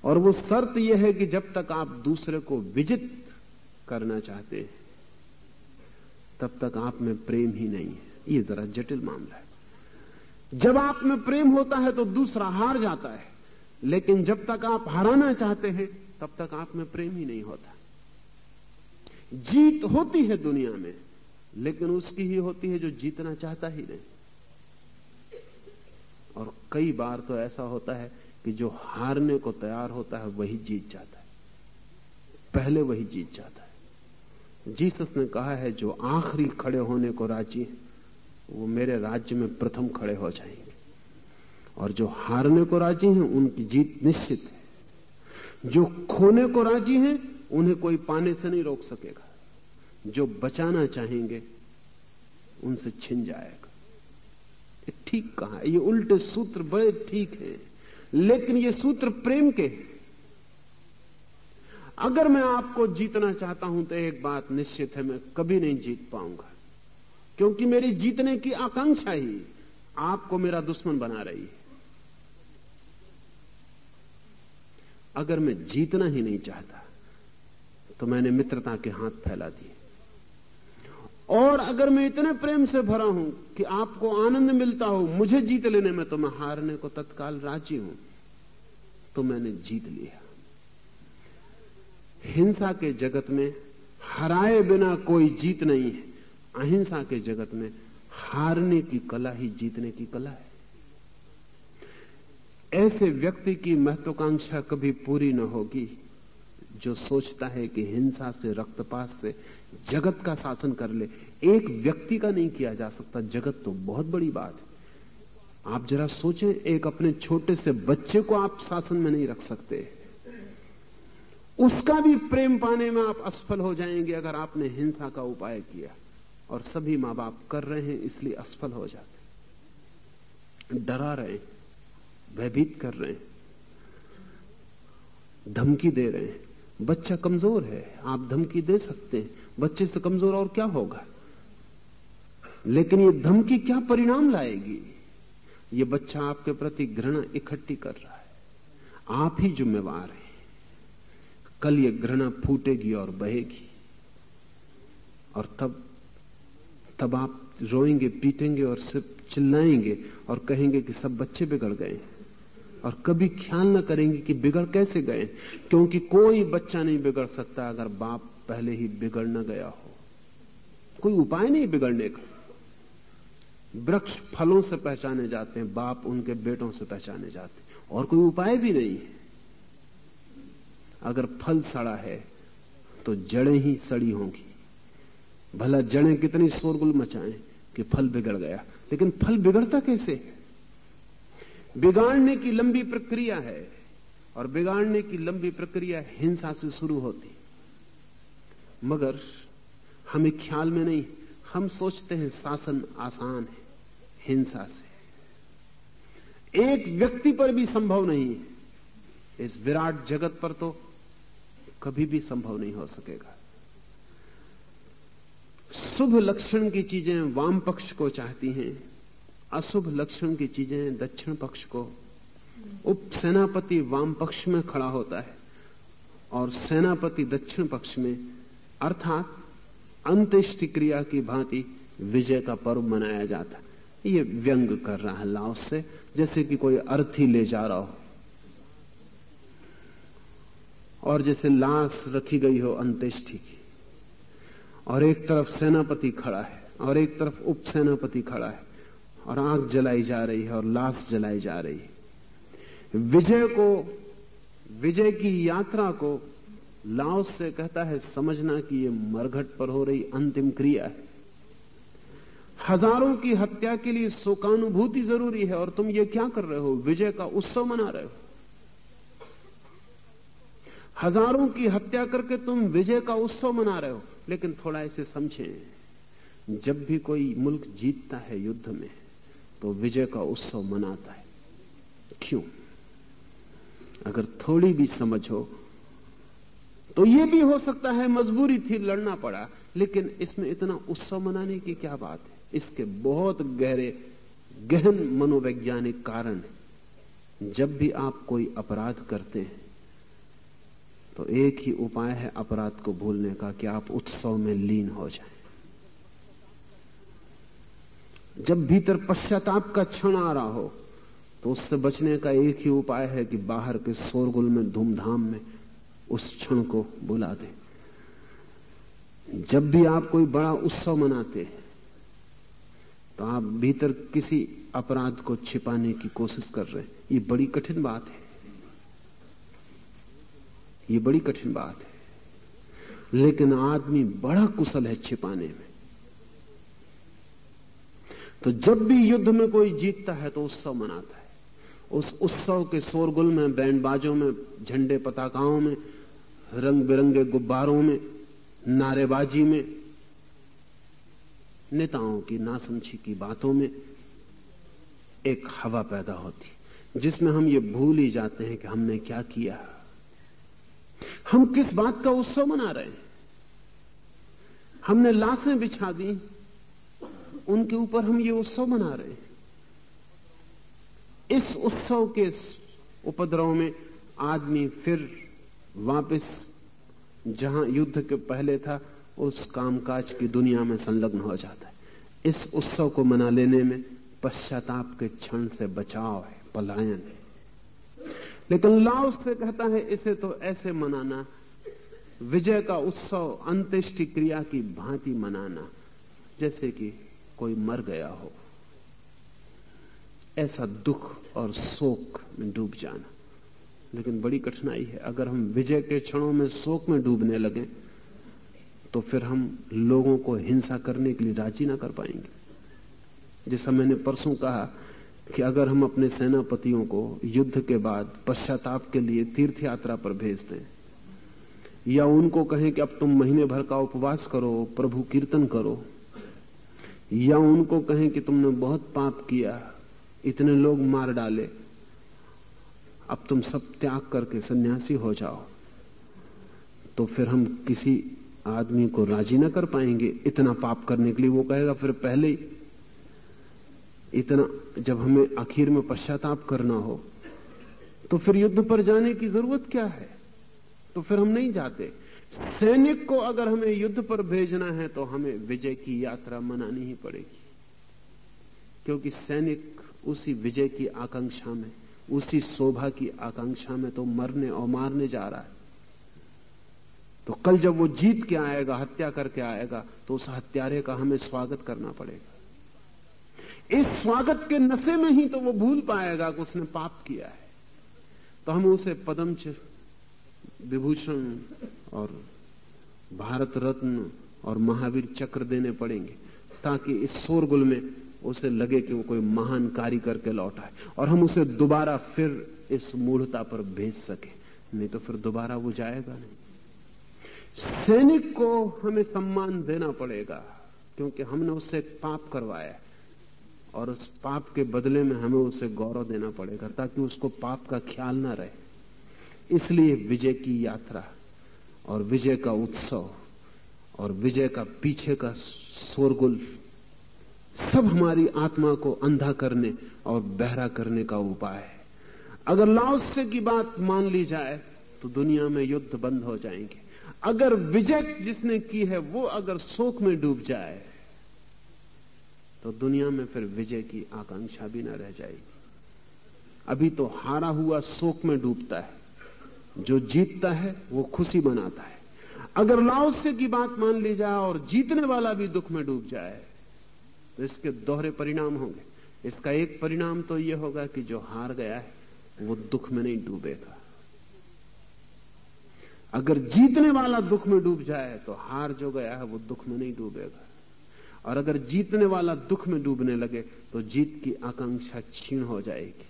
और वो शर्त यह है कि जब तक आप दूसरे को विजित करना चाहते हैं तब तक आप में प्रेम ही नहीं है। ये जरा जटिल मामला है। जब आप में प्रेम होता है तो दूसरा हार जाता है, लेकिन जब तक आप हराना चाहते हैं तब तक आप में प्रेम ही नहीं होता। जीत होती है दुनिया में, लेकिन उसकी ही होती है जो जीतना चाहता ही नहीं। और कई बार तो ऐसा होता है कि जो हारने को तैयार होता है वही जीत जाता है, पहले वही जीत जाता है। जीसस ने कहा है जो आखिरी खड़े होने को राजी है वो मेरे राज्य में प्रथम खड़े हो जाएंगे, और जो हारने को राजी हैं उनकी जीत निश्चित है। जो खोने को राजी हैं उन्हें कोई पाने से नहीं रोक सकेगा, जो बचाना चाहेंगे उनसे छिन जाएगा। ये ठीक कहा, ये उल्टे सूत्र बड़े ठीक हैं, लेकिन ये सूत्र प्रेम के। अगर मैं आपको जीतना चाहता हूं तो एक बात निश्चित है, मैं कभी नहीं जीत पाऊंगा, क्योंकि मेरी जीतने की आकांक्षा ही आपको मेरा दुश्मन बना रही है। अगर मैं जीतना ही नहीं चाहता तो मैंने मित्रता के हाथ फैला दिए, और अगर मैं इतने प्रेम से भरा हूं कि आपको आनंद मिलता हो मुझे जीत लेने में, तो मैं हारने को तत्काल राजी हूं, तो मैंने जीत लिया। हिंसा के जगत में हराए बिना कोई जीत नहीं है, अहिंसा के जगत में हारने की कला ही जीतने की कला है। ऐसे व्यक्ति की महत्वाकांक्षा कभी पूरी न होगी जो सोचता है कि हिंसा से, रक्तपात से जगत का शासन कर ले। एक व्यक्ति का नहीं किया जा सकता, जगत तो बहुत बड़ी बात है। आप जरा सोचें, एक अपने छोटे से बच्चे को आप शासन में नहीं रख सकते, उसका भी प्रेम पाने में आप असफल हो जाएंगे अगर आपने हिंसा का उपाय किया, और सभी मां बाप कर रहे हैं इसलिए असफल हो जाते। डरा रहे हैं, भयभीत कर रहे हैं, धमकी दे रहे हैं। बच्चा कमजोर है, आप धमकी दे सकते हैं, बच्चे से कमजोर और क्या होगा। लेकिन ये धमकी क्या परिणाम लाएगी? ये बच्चा आपके प्रति घृणा इकट्ठी कर रहा है, आप ही जिम्मेवार हैं। कल ये घृणा फूटेगी और बहेगी, और तब आप रोएंगे, पीटेंगे और सिर्फ चिल्लाएंगे और कहेंगे कि सब बच्चे बिगड़ गए, और कभी ख्याल न करेंगे कि बिगड़ कैसे गए, क्योंकि कोई बच्चा नहीं बिगड़ सकता अगर बाप पहले ही बिगड़ न गया हो। कोई उपाय नहीं बिगड़ने का। वृक्ष फलों से पहचाने जाते हैं, बाप उनके बेटों से पहचाने जाते हैं, और कोई उपाय भी नहीं है। अगर फल सड़ा है तो जड़ें ही सड़ी होंगी। भला जड़ें कितनी शोरगुल मचाएं कि फल बिगड़ गया, लेकिन फल बिगड़ता कैसे है? बिगाड़ने की लंबी प्रक्रिया है, और बिगाड़ने की लंबी प्रक्रिया हिंसा से शुरू होती, मगर हमें ख्याल में नहीं। हम सोचते हैं शासन आसान है, हिंसा से एक व्यक्ति पर भी संभव नहीं है, इस विराट जगत पर तो कभी भी संभव नहीं हो सकेगा। शुभ लक्षण की चीजें वाम पक्ष को चाहती हैं, अशुभ लक्षण की चीजें दक्षिण पक्ष को। उप सेनापति वाम पक्ष में खड़ा होता है और सेनापति दक्षिण पक्ष में, अर्थात अंत्येष्टि क्रिया की भांति विजय का पर्व मनाया जाता है। ये व्यंग कर रहा है लाओस से, जैसे कि कोई अर्थी ले जा रहा हो और जैसे लाश रखी गई हो अंत्येष्टि की, और एक तरफ सेनापति खड़ा है और एक तरफ उप सेनापति खड़ा है, और आग जलाई जा रही है और लाश जलाई जा रही है। विजय की यात्रा को लाओस से कहता है समझना कि ये मरघट पर हो रही अंतिम क्रिया है। हजारों की हत्या के लिए शोकानुभूति जरूरी है, और तुम ये क्या कर रहे हो? विजय का उत्सव मना रहे हो। हजारों की हत्या करके तुम विजय का उत्सव मना रहे हो। लेकिन थोड़ा इसे समझें, जब भी कोई मुल्क जीतता है युद्ध में तो विजय का उत्सव मनाता है। क्यों? अगर थोड़ी भी समझ हो तो यह भी हो सकता है मजबूरी थी, लड़ना पड़ा, लेकिन इसमें इतना उत्सव मनाने की क्या बात है? इसके बहुत गहन मनोवैज्ञानिक कारण है। जब भी आप कोई अपराध करते हैं तो एक ही उपाय है अपराध को भूलने का, कि आप उत्सव में लीन हो जाएं। जब भीतर पश्चाताप का क्षण आ रहा हो तो उससे बचने का एक ही उपाय है कि बाहर के शोरगुल में, धूमधाम में उस क्षण को बुला दें। जब भी आप कोई बड़ा उत्सव मनाते हैं तो आप भीतर किसी अपराध को छिपाने की कोशिश कर रहे हैं। ये बड़ी कठिन बात है, ये बड़ी कठिन बात है, लेकिन आदमी बड़ा कुशल है छिपाने में। तो जब भी युद्ध में कोई जीतता है तो उत्सव मनाता है। उस उत्सव के शोरगुल में, बैंडबाजों में, झंडे पताकाओं में, रंग बिरंगे गुब्बारों में, नारेबाजी में, नेताओं की नासमझी की बातों में एक हवा पैदा होती, जिसमें हम ये भूल ही जाते हैं कि हमने क्या किया। हम किस बात का उत्सव मना रहे हैं? हमने लाशें बिछा दी, उनके ऊपर हम ये उत्सव मना रहे हैं। इस उत्सव के उपद्रव में आदमी फिर वापस जहां युद्ध के पहले था उस कामकाज की दुनिया में संलग्न हो जाता है। इस उत्सव को मना लेने में पश्चाताप के क्षण से बचाव है, पलायन है। लेकिन लाओस से कहता है इसे तो ऐसे मनाना, विजय का उत्सव अंत्येष्टि क्रिया की भांति मनाना, जैसे कि कोई मर गया हो, ऐसा दुख और शोक में डूब जाना। लेकिन बड़ी कठिनाई है, अगर हम विजय के क्षणों में शोक में डूबने लगे तो फिर हम लोगों को हिंसा करने के लिए राजी ना कर पाएंगे। जैसा मैंने परसों कहा कि अगर हम अपने सेनापतियों को युद्ध के बाद पश्चाताप के लिए तीर्थ यात्रा पर भेज दें, या उनको कहें कि अब तुम महीने भर का उपवास करो, प्रभु कीर्तन करो, या उनको कहें कि तुमने बहुत पाप किया, इतने लोग मार डाले, अब तुम सब त्याग करके सन्यासी हो जाओ, तो फिर हम किसी आदमी को राजी ना कर पाएंगे इतना पाप करने के लिए। वो कहेगा फिर पहले ही इतना, जब हमें आखिर में पश्चाताप करना हो तो फिर युद्ध पर जाने की जरूरत क्या है? तो फिर हम नहीं जाते। सैनिक को अगर हमें युद्ध पर भेजना है तो हमें विजय की यात्रा मनानी ही पड़ेगी, क्योंकि सैनिक उसी विजय की आकांक्षा में, उसी शोभा की आकांक्षा में तो मरने और मारने जा रहा है। तो कल जब वो जीत के आएगा, हत्या करके आएगा, तो उस हत्यारे का हमें स्वागत करना पड़ेगा। इस स्वागत के नशे में ही तो वो भूल पाएगा कि उसने पाप किया है। तो हमें उसे पद्म विभूषण और भारत रत्न और महावीर चक्र देने पड़ेंगे, ताकि इस शोरगुल में उसे लगे कि वो कोई महान कार्य करके लौटा है, और हम उसे दोबारा फिर इस मूढ़ता पर भेज सके। नहीं तो फिर दोबारा वो जाएगा नहीं। सैनिक को हमें सम्मान देना पड़ेगा, क्योंकि हमने उससे एक पाप करवाया है, और उस पाप के बदले में हमें उसे गौरव देना पड़ेगा, ताकि उसको पाप का ख्याल ना रहे। इसलिए विजय की यात्रा और विजय का उत्सव और विजय का पीछे का शोरगुल सब हमारी आत्मा को अंधा करने और बहरा करने का उपाय है। अगर लाओत्से की बात मान ली जाए तो दुनिया में युद्ध बंद हो जाएंगे। अगर विजय जिसने की है वो अगर शोक में डूब जाए तो दुनिया में फिर विजय की आकांक्षा भी न रह जाएगी। अभी तो हारा हुआ शोक में डूबता है, जो जीतता है वो खुशी मनाता है। अगर लाओत्से की बात मान ली जाए और जीतने वाला भी दुख में डूब जाए तो इसके दोहरे परिणाम होंगे। इसका एक परिणाम तो यह होगा कि जो हार गया है वो दुख में नहीं डूबेगा। अगर जीतने वाला दुख में डूब जाए तो हार जो गया है वो दुख में नहीं डूबेगा। और अगर जीतने वाला दुख में डूबने लगे तो जीत की आकांक्षा क्षीण हो जाएगी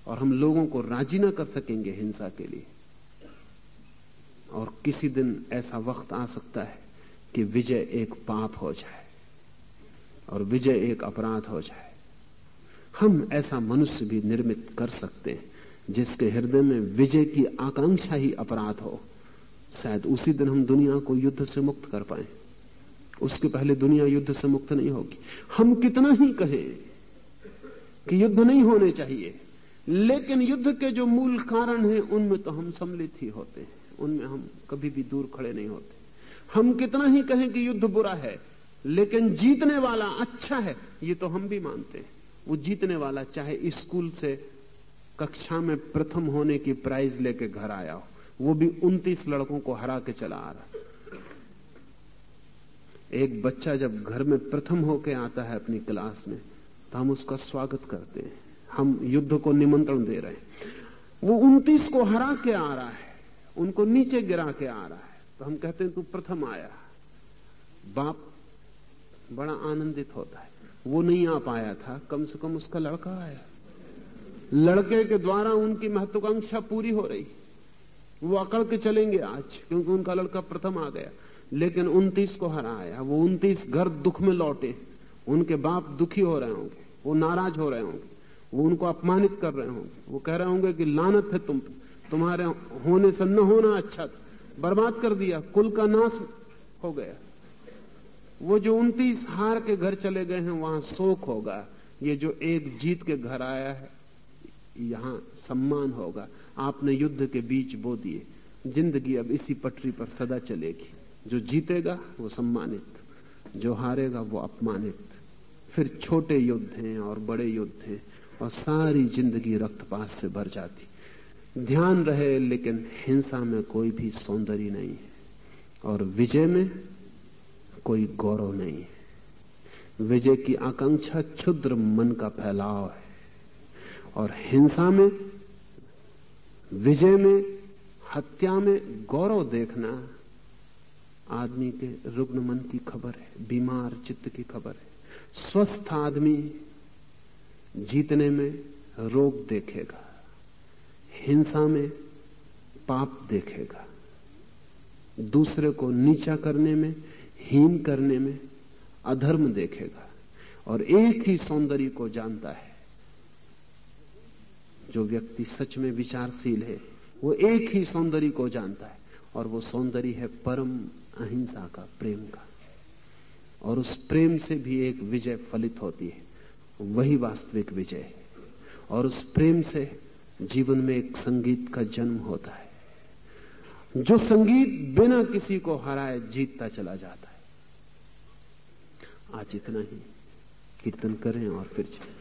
और हम लोगों को राजी न कर सकेंगे हिंसा के लिए। और किसी दिन ऐसा वक्त आ सकता है कि विजय एक पाप हो जाए और विजय एक अपराध हो जाए। हम ऐसा मनुष्य भी निर्मित कर सकते हैं जिसके हृदय में विजय की आकांक्षा ही अपराध हो। शायद उसी दिन हम दुनिया को युद्ध से मुक्त कर पाए। उसके पहले दुनिया युद्ध से मुक्त नहीं होगी। हम कितना ही कहें कि युद्ध नहीं होने चाहिए, लेकिन युद्ध के जो मूल कारण हैं उनमें तो हम सम्मिलित ही होते हैं, उनमें हम कभी भी दूर खड़े नहीं होते। हम कितना ही कहें कि युद्ध बुरा है, लेकिन जीतने वाला अच्छा है, ये तो हम भी मानते हैं। वो जीतने वाला चाहे स्कूल से कक्षा में प्रथम होने की प्राइज लेके घर आया हो, वो भी 29 लड़कों को हरा के चला आ रहा। एक बच्चा जब घर में प्रथम होके आता है अपनी क्लास में तो हम उसका स्वागत करते हैं, हम युद्ध को निमंत्रण दे रहे हैं। वो 29 को हरा के आ रहा है, उनको नीचे गिरा के आ रहा है, तो हम कहते हैं तू प्रथम आया। बाप बड़ा आनंदित होता है। वो नहीं आ पाया था, कम से कम उसका लड़का आया। लड़के के द्वारा उनकी महत्वाकांक्षा पूरी हो रही। वो अकड़ के चलेंगे आज क्योंकि उनका लड़का प्रथम आ गया, लेकिन 29 को हराया। वो 29 घर दुख में लौटे। उनके बाप दुखी हो रहे होंगे, वो नाराज हो रहे होंगे, वो उनको अपमानित कर रहे होंगे, वो कह रहे होंगे कि लानत है तुम्हारे होने से न होना अच्छा था, बर्बाद कर दिया, कुल का नाश हो गया। वो जो 29 हार के घर चले गए हैं वहां शोक होगा। ये जो एक जीत के घर आया है यहां सम्मान होगा। आपने युद्ध के बीज बो दिए। जिंदगी अब इसी पटरी पर सदा चलेगी। जो जीतेगा वो सम्मानित, जो हारेगा वो अपमानित। फिर छोटे युद्ध हैं और बड़े युद्ध हैं और सारी जिंदगी रक्तपात से भर जाती। ध्यान रहे, लेकिन हिंसा में कोई भी सौंदर्य नहीं है और विजय में कोई गौरव नहीं है। विजय की आकांक्षा क्षुद्र मन का फैलाव है और हिंसा में, विजय में, हत्या में गौरव देखना आदमी के रुग्ण मन की खबर है, बीमार चित्त की खबर है। स्वस्थ आदमी जीतने में रोग देखेगा, हिंसा में पाप देखेगा, दूसरे को नीचा करने में, हीन करने में अधर्म देखेगा। और एक ही सौंदर्य को जानता है। जो व्यक्ति सच में विचारशील है वो एक ही सौंदर्य को जानता है और वो सौंदर्य है परम अहिंसा का, प्रेम का। और उस प्रेम से भी एक विजय फलित होती है, वही वास्तविक विजय है। और उस प्रेम से जीवन में एक संगीत का जन्म होता है। जो संगीत बिना किसी को हराए जीतता चला जाता है। आज इतना ही, कीर्तन करें और फिर चलें।